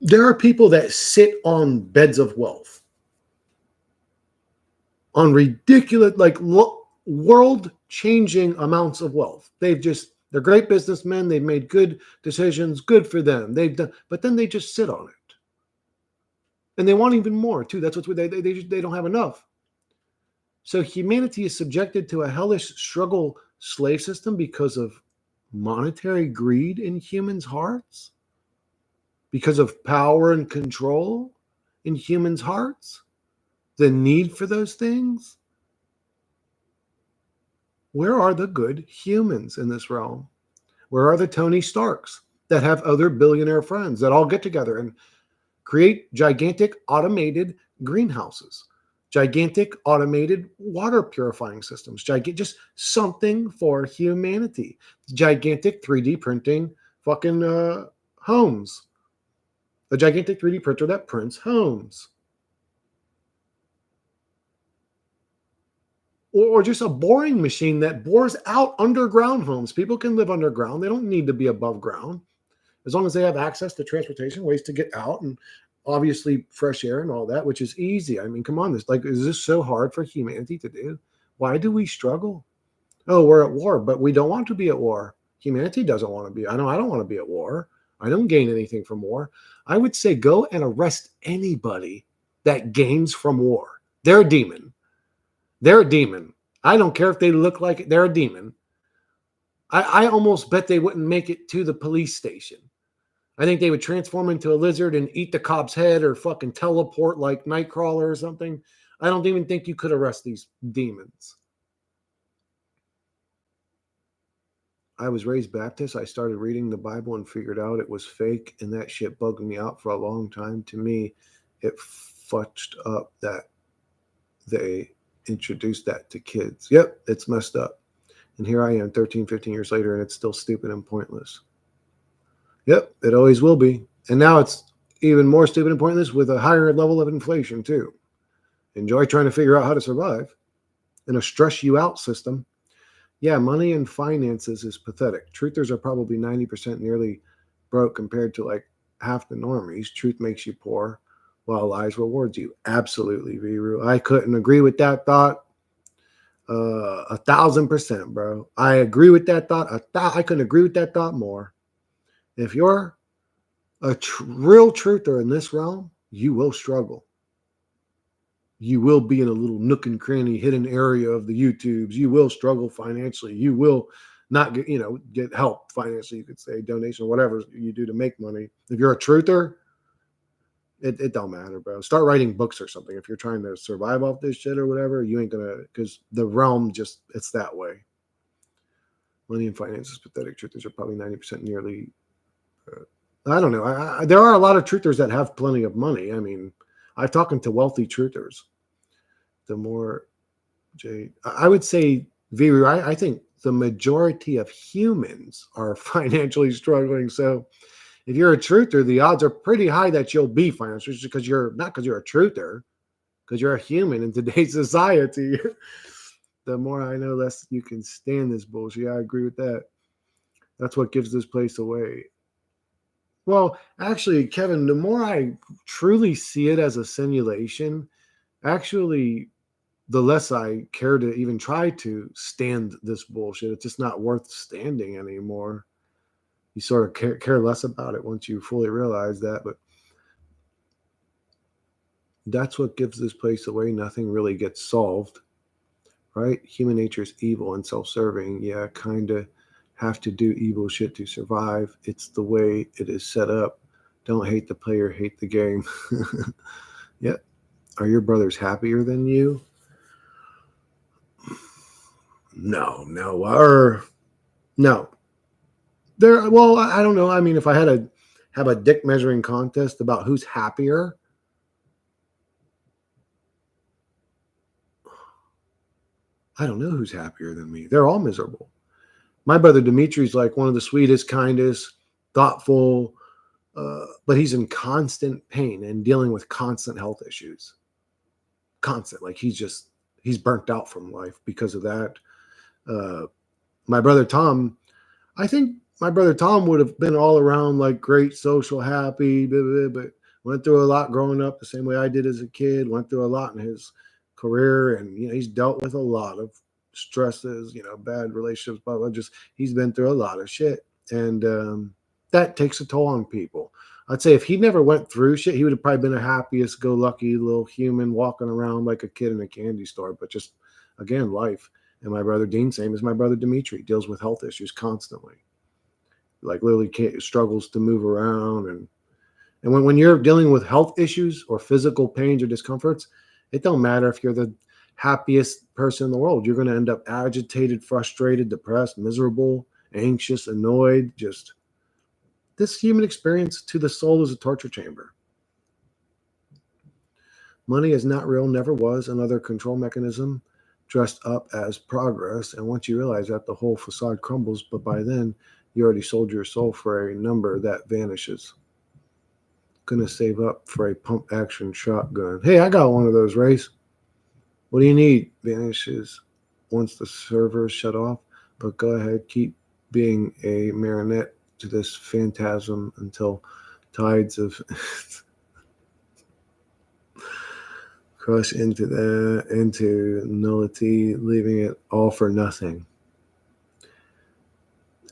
there are people that sit on beds of wealth, on ridiculous, like world-changing amounts of wealth. They're great businessmen. They've made good decisions. Good for them. But then they just sit on it, and they want even more too. That's what's they don't have enough. So humanity is subjected to a hellish struggle slave system because of monetary greed in humans' hearts, because of power and control in humans' hearts, the need for those things. Where are the good humans in this realm? Where are the Tony Starks that have other billionaire friends that all get together and create gigantic automated greenhouses, gigantic automated water purifying systems, just something for humanity, gigantic 3D printing fucking homes, a gigantic 3D printer that prints homes. Or just a boring machine that bores out underground homes. People can live underground. They don't need to be above ground. As long as they have access to transportation, ways to get out, and obviously fresh air and all that, which is easy. I mean, come on, is this so hard for humanity to do? Why do we struggle? Oh, we're at war, but we don't want to be at war. Humanity doesn't want to be. I know I don't want to be at war. I don't gain anything from war. I would say go and arrest anybody that gains from war. They're a demon. They're a demon. I don't care if they look like it. They're a demon. I almost bet they wouldn't make it to the police station. I think they would transform into a lizard and eat the cop's head or fucking teleport like Nightcrawler or something. I don't even think you could arrest these demons. I was raised Baptist. I started reading the Bible and figured out it was fake, and that shit bugged me out for a long time. To me, it fudged up that they introduced that to kids. Yep, it's messed up. And here I am 13, 15 years later, and it's still stupid and pointless. Yep, it always will be. And now it's even more stupid and pointless with a higher level of inflation, too. Enjoy trying to figure out how to survive in a stress you out system. Yeah, money and finances is pathetic. Truthers are probably 90% nearly broke compared to like half the normies. Truth makes you poor while lies rewards you. Absolutely, Viru. I couldn't agree with that thought 1,000%, bro. I agree with that thought. I couldn't agree with that thought more. If you're a real truther in this realm, you will struggle. You will be in a little nook and cranny hidden area of the YouTubes. You will struggle financially. You will not get help financially. You could say donation or whatever you do to make money. If you're a truther, it don't matter, bro. Start writing books or something. If you're trying to survive off this shit or whatever, you ain't gonna, because the realm it's that way. Money and finances, pathetic. Truthers are probably 90% nearly. I don't know. There are a lot of truthers that have plenty of money. I mean, I've talked to wealthy truthers. The more, I would say, Viru, I think the majority of humans are financially struggling. So if you're a truther, the odds are pretty high that you'll be financially, because you're not because you're a truther, because you're a human in today's society. The more I know, less you can stand this bullshit. I agree with that. That's what gives this place away. Well, actually, Kevin, the more I truly see it as a simulation, actually, the less I care to even try to stand this bullshit. It's just not worth standing anymore. You sort of care less about it once you fully realize that. But that's what gives this place away. Nothing really gets solved, right? Human nature is evil and self-serving. Yeah, kind of have to do evil shit to survive. It's the way it is set up. Don't hate the player, hate the game. Yeah. Are your brothers happier than you? No. No. Well, I don't know. I mean, if I had to have a dick measuring contest about who's happier, I don't know who's happier than me. They're all miserable. My brother Dimitri's like one of the sweetest, kindest, thoughtful, but he's in constant pain and dealing with constant health issues. Constant. Like he's burnt out from life because of that. My brother Tom, I think my brother Tom would have been all around like great, social, happy, but went through a lot growing up the same way I did as a kid, went through a lot in his career, and he's dealt with a lot of stresses, bad relationships, blah, blah. Just he's been through a lot of shit. And that takes a toll on people. I'd say if he never went through shit, he would have probably been the happiest go lucky little human walking around like a kid in a candy store. But just again, life. And my brother Dean, same as my brother Dimitri, deals with health issues constantly. Like literally struggles to move around. And when you're dealing with health issues or physical pains or discomforts, it don't matter if you're the happiest person in the world. You're going to end up agitated, frustrated, depressed, miserable, anxious, annoyed. Just this human experience to the soul is a torture chamber. Money is not real, never was, another control mechanism dressed up as progress. And once you realize that, the whole facade crumbles. But by then, you already sold your soul for a number that vanishes. Gonna save up for a pump action shotgun. Hey, I got one of those, Race. What do you need? Vanishes once the servers shut off. But go ahead, keep being a marionette to this phantasm until tides of crush into nullity, leaving it all for nothing.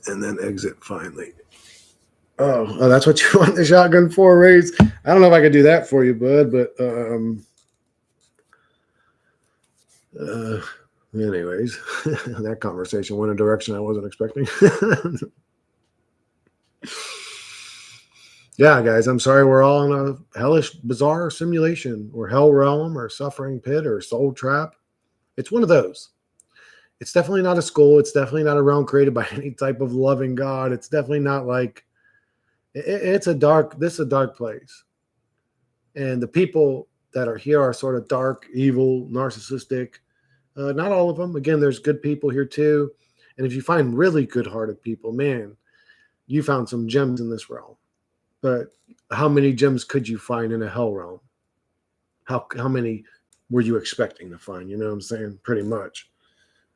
And then exit finally. Oh, that's what you want the shotgun for, Race? I don't know if I could do that for you, bud, but anyways, that conversation went a direction I wasn't expecting. Yeah, guys, I'm sorry we're all in a hellish, bizarre simulation or hell realm or suffering pit or soul trap. It's one of those. It's definitely not a school. It's definitely not a realm created by any type of loving God. It's definitely not like this is a dark place. And the people that are here are sort of dark, evil, narcissistic. Not all of them. Again, there's good people here too. And if you find really good-hearted people, man, you found some gems in this realm. But how many gems could you find in a hell realm? How many were you expecting to find? You know what I'm saying? Pretty much.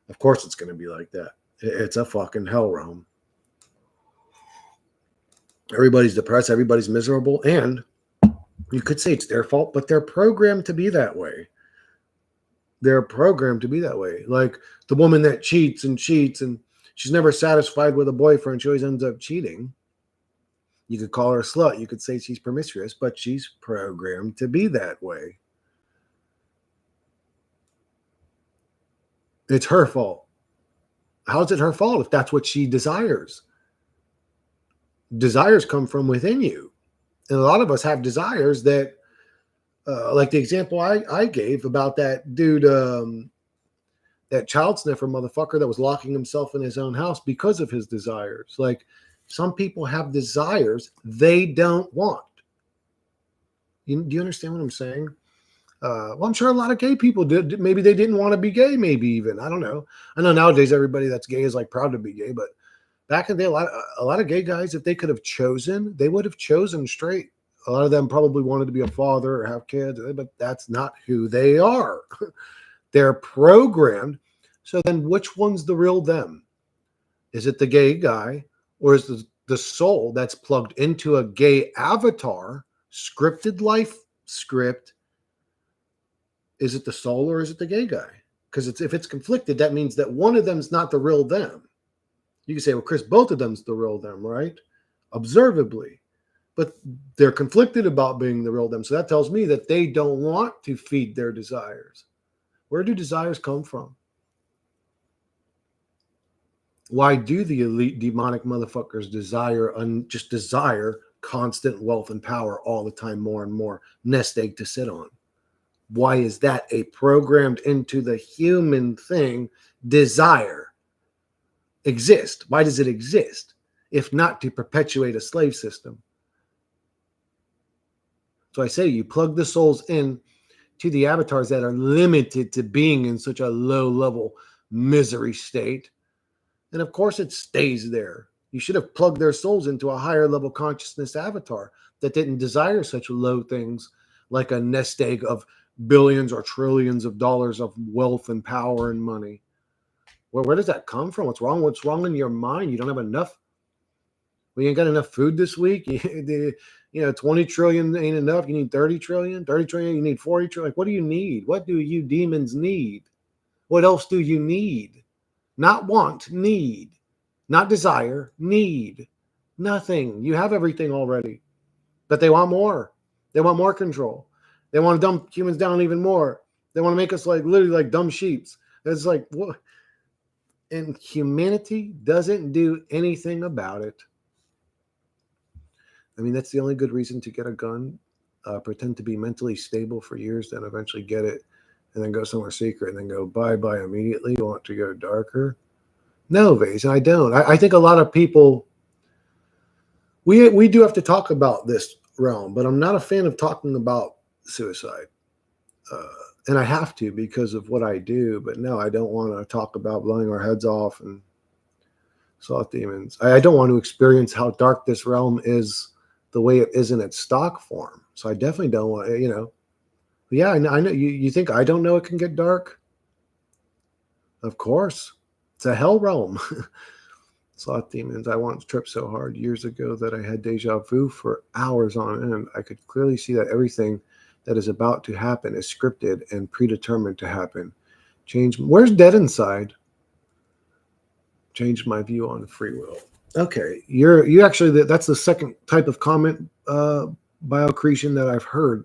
Of course it's going to be like that. It's a fucking hell realm. Everybody's depressed. Everybody's miserable. And you could say it's their fault, but they're programmed to be that way. They're programmed to be that way. Like the woman that cheats and she's never satisfied with a boyfriend. She always ends up cheating. You could call her a slut. You could say she's promiscuous, but she's programmed to be that way. It's her fault. How's it her fault if that's what she desires? Desires come from within you. And a lot of us have desires that, like the example I gave about that dude, that child sniffer motherfucker that was locking himself in his own house because of his desires. Like some people have desires they don't want. Do you understand what I'm saying? Well, I'm sure a lot of gay people did. Maybe they didn't want to be gay. Maybe even, I don't know. I know nowadays everybody that's gay is like proud to be gay, but back in the day, a lot of gay guys, if they could have chosen, they would have chosen straight. A lot of them probably wanted to be a father or have kids, but that's not who they are. They're programmed. So then which one's the real them? Is it the gay guy, or is the soul that's plugged into a gay avatar, scripted life script? Is it the soul or is it the gay guy? Because if it's conflicted, that means that one of them's not the real them. You can say, well, Chris, both of them's the real them, right? Observably. But they're conflicted about being the real them. So that tells me that they don't want to feed their desires. Where do desires come from? Why do the elite demonic motherfuckers just desire constant wealth and power all the time, more and more, nest egg to sit on? Why is that a programmed into the human thing desire exist? Why does it exist if not to perpetuate a slave system? So I say you plug the souls in to the avatars that are limited to being in such a low level misery state. And of course it stays there. You should have plugged their souls into a higher level consciousness avatar that didn't desire such low things like a nest egg of billions or trillions of dollars of wealth and power and money. Well, where does that come from? What's wrong? What's wrong in your mind? You don't have enough. We ain't got enough food this week. 20 trillion ain't enough. You need 30 trillion. 30 trillion, you need 40 trillion. Like, what do you need? What do you demons need? What else do you need? Not want, need. Not desire, need. Nothing. You have everything already. But they want more. They want more control. They want to dump humans down even more. They want to make us like literally like dumb sheeps. It's like, what? And humanity doesn't do anything about it. I mean, that's the only good reason to get a gun. Pretend to be mentally stable for years, then eventually get it, and then go somewhere secret, and then go bye-bye immediately. You want to go darker? No, Vase, I don't. I think a lot of people, we do have to talk about this realm, but I'm not a fan of talking about suicide. And I have to because of what I do. But no, I don't want to talk about blowing our heads off and sloth demons. I don't want to experience how dark this realm is the way it is in its stock form. So I definitely don't want, Yeah, I know. You think I don't know it can get dark? Of course. It's a hell realm. Sloth demons. I once tripped so hard years ago that I had deja vu for hours on end. I could clearly see that everything that is about to happen is scripted and predetermined to happen. Where's Dead Inside? Changed my view on free will. Okay, you actually, that's the second type of comment biocreation that I've heard.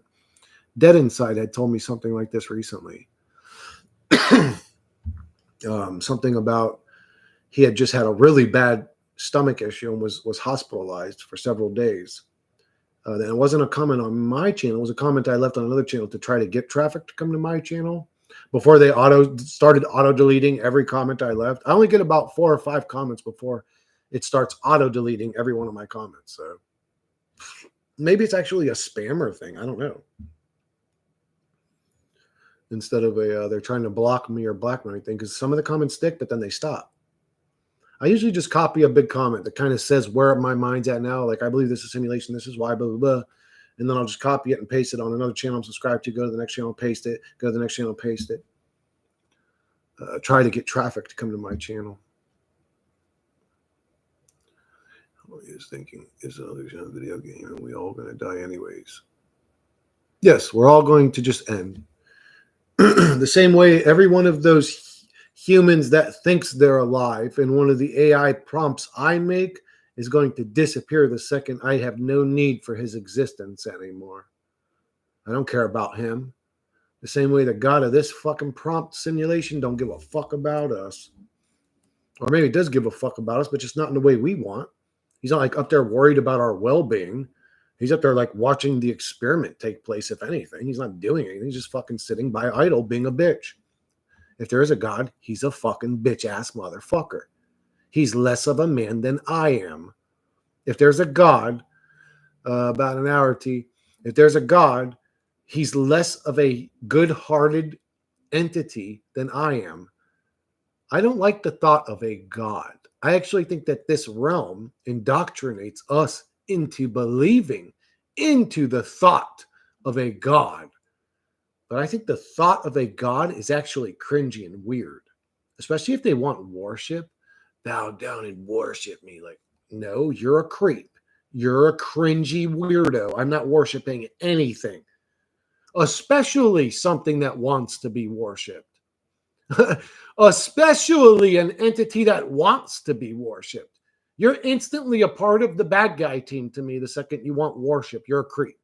Dead Inside had told me something like this recently. Something about he had just had a really bad stomach issue and was hospitalized for several days. And it wasn't a comment on my channel. It was a comment I left on another channel to try to get traffic to come to my channel before they started auto deleting every comment I left. I only get about 4 or 5 comments before it starts auto deleting every one of my comments. So maybe it's actually a spammer thing. I don't know. Instead of they're trying to block me or blackmail anything, because some of the comments stick, but then they stop. I usually just copy a big comment that kind of says where my mind's at now. Like, I believe this is simulation. This is why, blah, blah, blah. And then I'll just copy it and paste it on another channel I'm subscribed to. Go to the next channel, paste it. Go to the next channel, paste it. Try to get traffic to come to my channel. I was thinking, is an illusion of a video game and we all going to die anyways? Yes, we're all going to just end. The same way every one of those humans that thinks they're alive and one of the AI prompts I make is going to disappear the second I have no need for his existence anymore. I don't care about him. The same way the god of this fucking prompt simulation don't give a fuck about us. Or maybe he does give a fuck about us, but just not in the way we want. He's not like up there worried about our well-being. He's up there like watching the experiment take place, if anything. He's not doing anything. He's just fucking sitting by idle being a bitch. If there is a God, he's a fucking bitch-ass motherfucker. He's less of a man than I am. If there's a God, about an hour, if there's a God, he's less of a good-hearted entity than I am. I don't like the thought of a God. I actually think that this realm indoctrinates us into believing into the thought of a God. But I think the thought of a God is actually cringy and weird, especially if they want worship. Bow down and worship me. Like, no, you're a creep. You're a cringy weirdo. I'm not worshiping anything, especially something that wants to be worshipped. Especially an entity that wants to be worshipped. You're instantly a part of the bad guy team to me the second you want worship. You're a creep.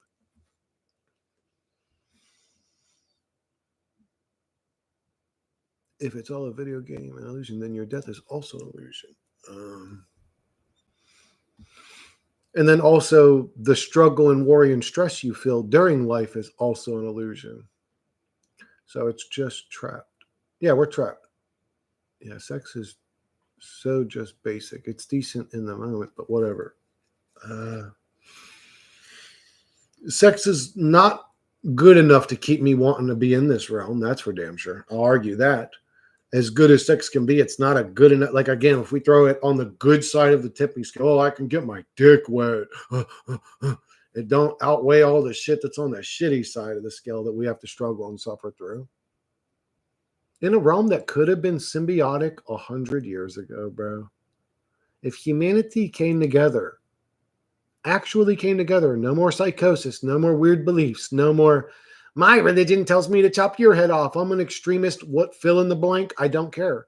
If it's all a video game and illusion, then your death is also an illusion. And then also the struggle and worry and stress you feel during life is also an illusion. So it's just trapped. Yeah, we're trapped. Yeah, sex is so just basic. It's decent in the moment, but whatever. Sex is not good enough to keep me wanting to be in this realm. That's for damn sure. I'll argue that. As good as sex can be, it's not a good enough. Like, again, if we throw it on the good side of the tipping scale, oh, I can get my dick wet. It don't outweigh all the shit that's on the shitty side of the scale that we have to struggle and suffer through. In a realm that could have been symbiotic 100 years ago, bro. If humanity came together, actually came together, no more psychosis, no more weird beliefs, no more, my religion tells me to chop your head off. I'm an extremist. What, fill in the blank? I don't care.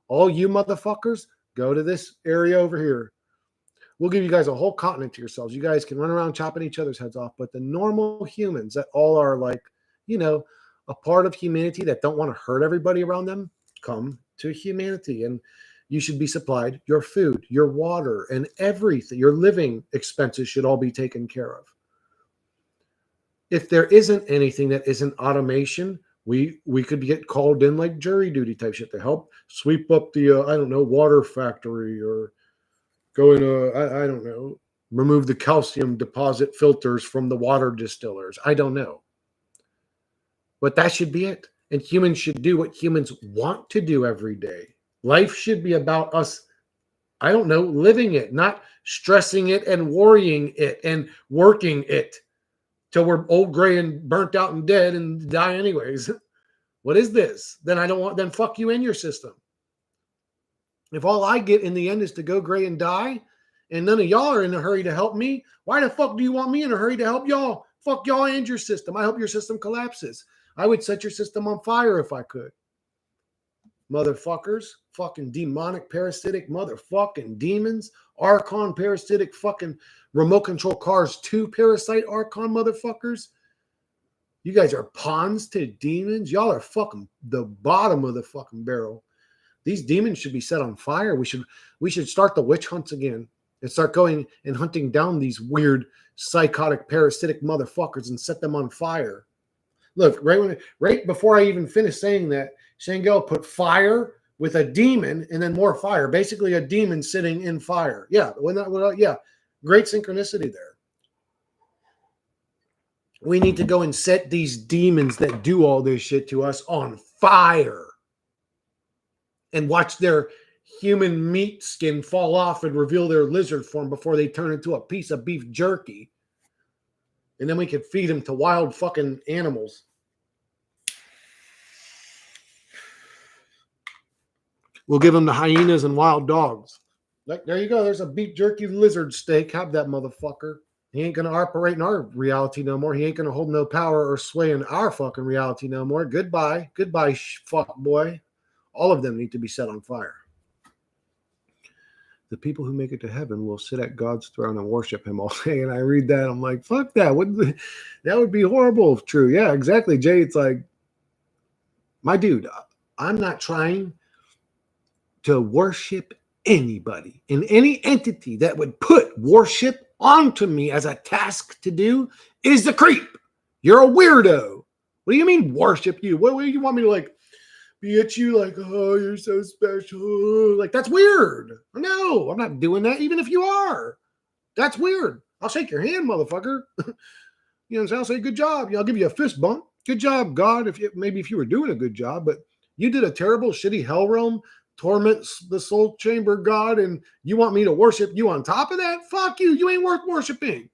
All you motherfuckers, go to this area over here. We'll give you guys a whole continent to yourselves. You guys can run around chopping each other's heads off. But the normal humans that all are like, a part of humanity that don't want to hurt everybody around them, come to humanity. And you should be supplied your food, your water, and everything. Your living expenses should all be taken care of. If there isn't anything that isn't automation, we could get called in like jury duty type shit to help sweep up the, water factory, or go in I don't know, remove the calcium deposit filters from the water distillers. I don't know. But that should be it. And humans should do what humans want to do every day. Life should be about us, I don't know, living it, not stressing it and worrying it and working it till we're old, gray, and burnt out and dead and die anyways. What is this? Then I don't want, then fuck you and your system. If all I get in the end is to go gray and die, and none of y'all are in a hurry to help me, why the fuck do you want me in a hurry to help y'all? Fuck y'all and your system. I hope your system collapses. I would set your system on fire if I could. Motherfuckers, fucking demonic, parasitic motherfucking demons, Archon, parasitic fucking remote control cars 2 parasite Archon motherfuckers. You guys are pawns to demons. Y'all are fucking the bottom of the fucking barrel. These demons should be set on fire. We should start the witch hunts again and start going and hunting down these weird, psychotic, parasitic motherfuckers and set them on fire. Look, right before I even finished saying that, Shangel put fire with a demon and then more fire. Basically, a demon sitting in fire. Yeah, yeah, great synchronicity there. We need to go and set these demons that do all this shit to us on fire and watch their human meat skin fall off and reveal their lizard form before they turn into a piece of beef jerky. And then we could feed them to wild fucking animals. We'll give them the hyenas and wild dogs. Like, there you go. There's a beef jerky lizard steak. Have that motherfucker. He ain't going to operate in our reality no more. He ain't going to hold no power or sway in our fucking reality no more. Goodbye. Goodbye, fuck boy. All of them need to be set on fire. The people who make it to heaven will sit at God's throne and worship him all day. And I read that. I'm like, fuck that. That would be horrible if true. Yeah, exactly, Jay. It's like, my dude, I'm not trying to worship anybody. And any entity that would put worship onto me as a task to do is the creep. You're a weirdo. What do you mean worship you? What do you want me to like be at you like, oh, you're so special? Like, that's weird. No, I'm not doing that, even if you are. That's weird. I'll shake your hand, motherfucker. You know what I'm saying? I'll say, good job. I'll give you a fist bump. Good job, God. If you were doing a good job, but you did a terrible, shitty hell realm, torments the soul chamber God, and you want me to worship you on top of that? Fuck you. You ain't worth worshiping.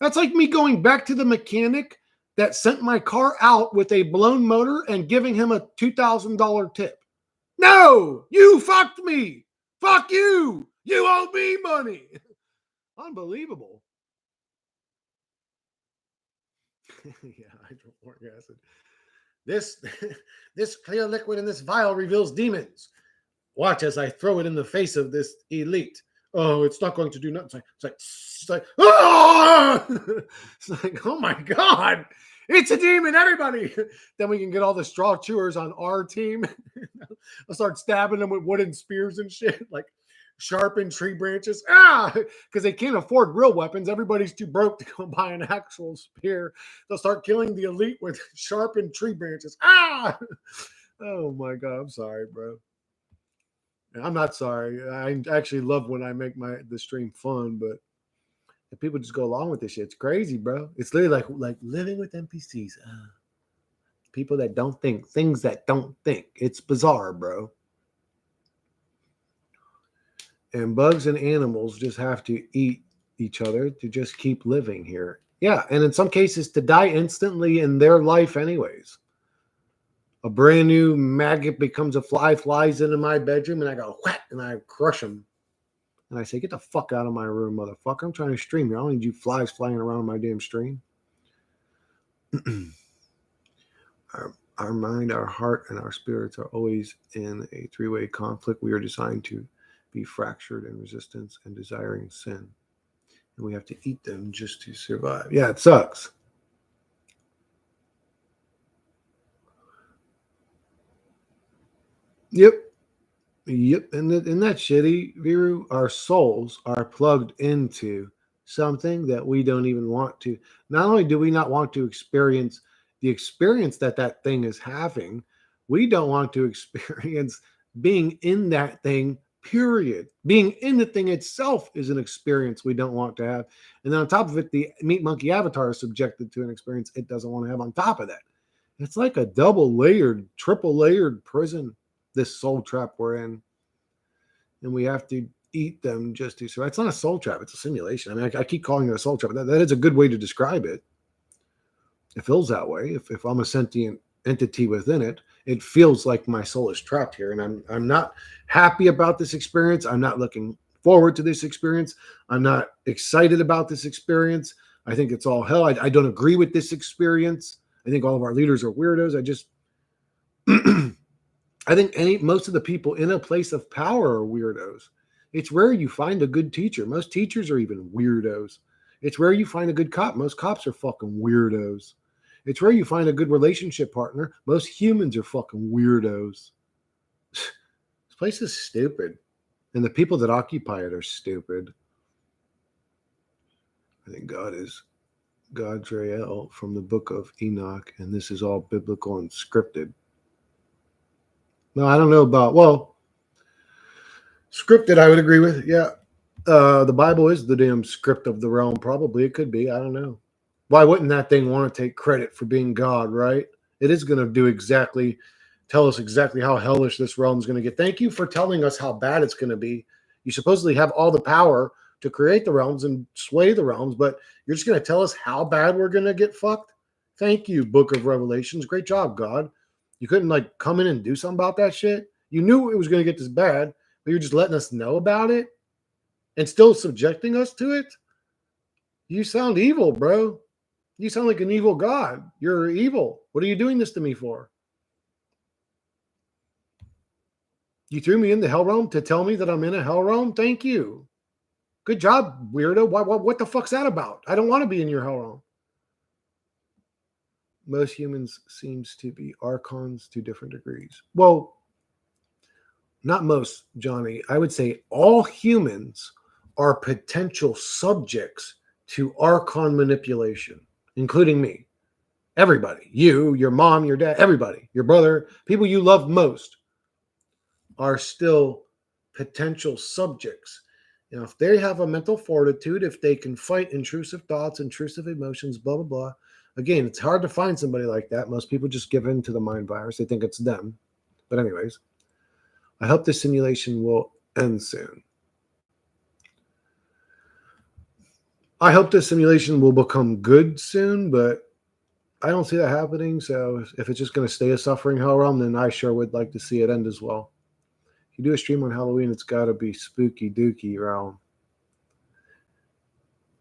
That's like me going back to the mechanic that sent my car out with a blown motor and giving him a $2,000 tip. No, you fucked me. Fuck you. You owe me money. Unbelievable. Yeah, hydrochloric acid. This clear liquid in this vial reveals demons. Watch as I throw it in the face of this elite. Oh, it's not going to do nothing. It's like, ah! It's like, oh my God, it's a demon, everybody. Then we can get all the straw chewers on our team. I'll start stabbing them with wooden spears and shit, like sharpened tree branches. Because they can't afford real weapons. Everybody's too broke to go buy an actual spear. They'll start killing the elite with sharpened tree branches. Oh my God, I'm sorry, bro. I'm not sorry. I actually love when I make the stream fun, but if people just go along with this shit, it's crazy, bro. It's literally like living with NPCs. People that don't think, things that don't think. It's bizarre, bro. And bugs and animals just have to eat each other to just keep living here. Yeah, and in some cases to die instantly in their life anyways. A brand new maggot becomes a fly, flies into my bedroom, and I go, whack, and I crush him. And I say, get the fuck out of my room, motherfucker. I'm trying to stream here. I don't need you flies flying around my damn stream. Our mind, our heart, and our spirits are always in a three-way conflict. We are designed to be fractured in resistance and desiring sin. And we have to eat them just to survive. Yeah, it sucks. Yep. And that's shitty, Viru. Our souls are plugged into something that we don't even want to. Not only do we not want to experience the experience that thing is having, we don't want to experience being in that thing, period. Being in the thing itself is an experience we don't want to have. And then on top of it, the meat monkey avatar is subjected to an experience it doesn't want to have on top of that. It's like a double layered, triple layered prison, this soul trap we're in. And we have to eat them just to survive. It's not a soul trap, it's a simulation. I mean, I keep calling it a soul trap. That is a good way to describe it. It feels that way. If I'm a sentient entity within it, it feels like my soul is trapped here. And I'm not happy about this experience. I'm not looking forward to this experience. I'm not excited about this experience. I think it's all hell. I don't agree with this experience. I think all of our leaders are weirdos. I think most of the people in a place of power are weirdos. It's rare you find a good teacher. Most teachers are even weirdos. It's rare you find a good cop. Most cops are fucking weirdos. It's rare you find a good relationship partner. Most humans are fucking weirdos. This place is stupid. And the people that occupy it are stupid. I think God is Gadrael from the book of Enoch, and this is all biblical and scripted. No, I don't know about, well, scripted I would agree with. Yeah. The Bible is the damn script of the realm. Probably it could be. I don't know. Why wouldn't that thing want to take credit for being God, right? It is going to tell us exactly how hellish this realm is going to get. Thank you for telling us how bad it's going to be. You supposedly have all the power to create the realms and sway the realms, but you're just going to tell us how bad we're going to get fucked? Thank you, Book of Revelations. Great job, God. You couldn't like come in and do something about that shit? You knew it was going to get this bad, but you're just letting us know about it and still subjecting us to it? You sound evil, bro. You sound like an evil God. You're evil. What are you doing this to me for? You threw me in the hell realm to tell me that I'm in a hell realm? Thank you. Good job, weirdo. What the fuck's that about? I don't want to be in your hell realm. Most humans seems to be archons to different degrees. Well, not most, Johnny. I would say all humans are potential subjects to archon manipulation, including me. Everybody, you, your mom, your dad, everybody, your brother, people you love most are still potential subjects. You know, if they have a mental fortitude, if they can fight intrusive thoughts, intrusive emotions, blah, blah, blah. Again, it's hard to find somebody like that. Most people just give in to the mind virus. They think it's them. But anyways, I hope this simulation will end soon. I hope this simulation will become good soon, but I don't see that happening. So if it's just going to stay a suffering hell realm, then I sure would like to see it end as well. If you do a stream on Halloween, it's got to be spooky dooky realm.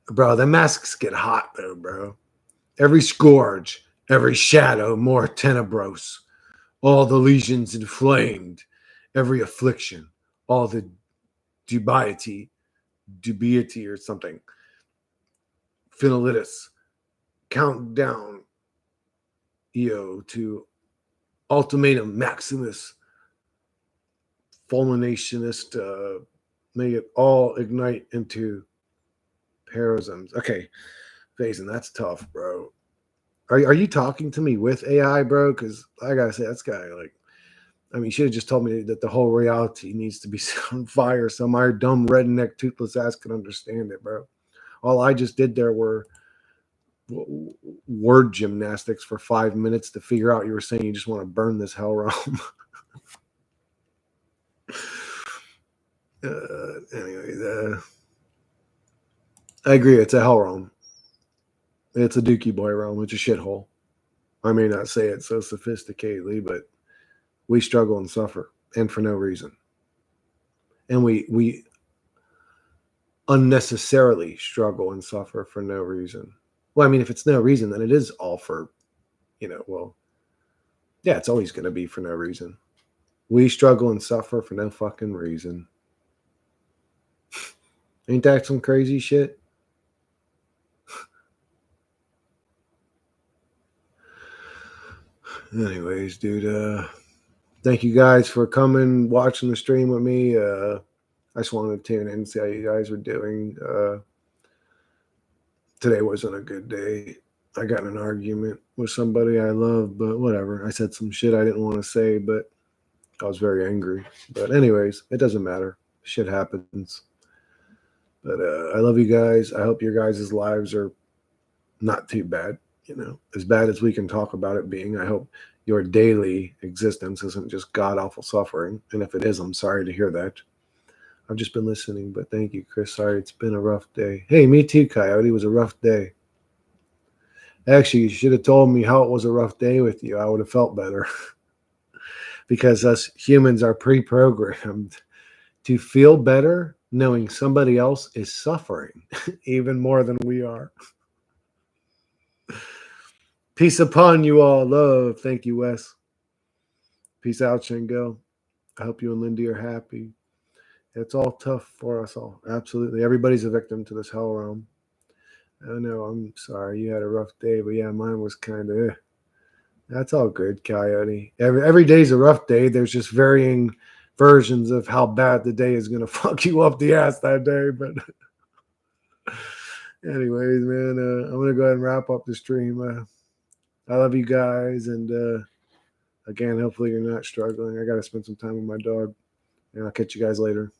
Bro, the masks get hot though, bro. Every scourge, every shadow more tenebros. All the lesions inflamed, every affliction, all the dubiety or something. Phenolitis, countdown, to ultimatum maximus, fulminationist, may it all ignite into parasms. Okay, Faison, that's tough, bro. Are you talking to me with AI, bro? Because I gotta say, that's guy like, I mean, you should have just told me that the whole reality needs to be set on fire so my dumb redneck toothless ass can understand it, bro. All I just did there were word gymnastics for 5 minutes to figure out you were saying you just want to burn this hell realm. Anyway, I agree. It's a hell realm. It's a Dooky Boy realm. It's a shithole. I may not say it so sophisticatedly, but we struggle and suffer, and for no reason. And we unnecessarily struggle and suffer for no reason. Well, I mean, if it's no reason, then it is all for, well, yeah, it's always going to be for no reason. We struggle and suffer for no fucking reason. Ain't that some crazy shit? Anyways, dude, thank you guys for coming, watching the stream with me. I just wanted to tune in and see how you guys were doing. Today wasn't a good day. I got in an argument with somebody I love, but whatever. I said some shit I didn't want to say, but I was very angry. But anyways, it doesn't matter. Shit happens. But I love you guys. I hope your guys' lives are not too bad. as bad as we can talk about it being, I hope your daily existence isn't just god awful suffering. And if it is, I'm sorry to hear that. I've just been listening, but thank you, Chris. Sorry, it's been a rough day. Hey, me too, Coyote. It was a rough day. Actually, you should have told me how it was a rough day with you. I would have felt better. Because us humans are pre programmed to feel better knowing somebody else is suffering even more than we are. Peace upon you all. Love. Thank you, Wes. Peace out, Shingo. I hope you and Lindy are happy. It's all tough for us all. Absolutely. Everybody's a victim to this hell realm. I know. I'm sorry you had a rough day, but yeah, mine was kind of. That's all good, Coyote. Every day's a rough day. There's just varying versions of how bad the day is going to fuck you up the ass that day. But anyways, man, I'm going to go ahead and wrap up the stream. I love you guys. And again, hopefully you're not struggling. I got to spend some time with my dog. And I'll catch you guys later.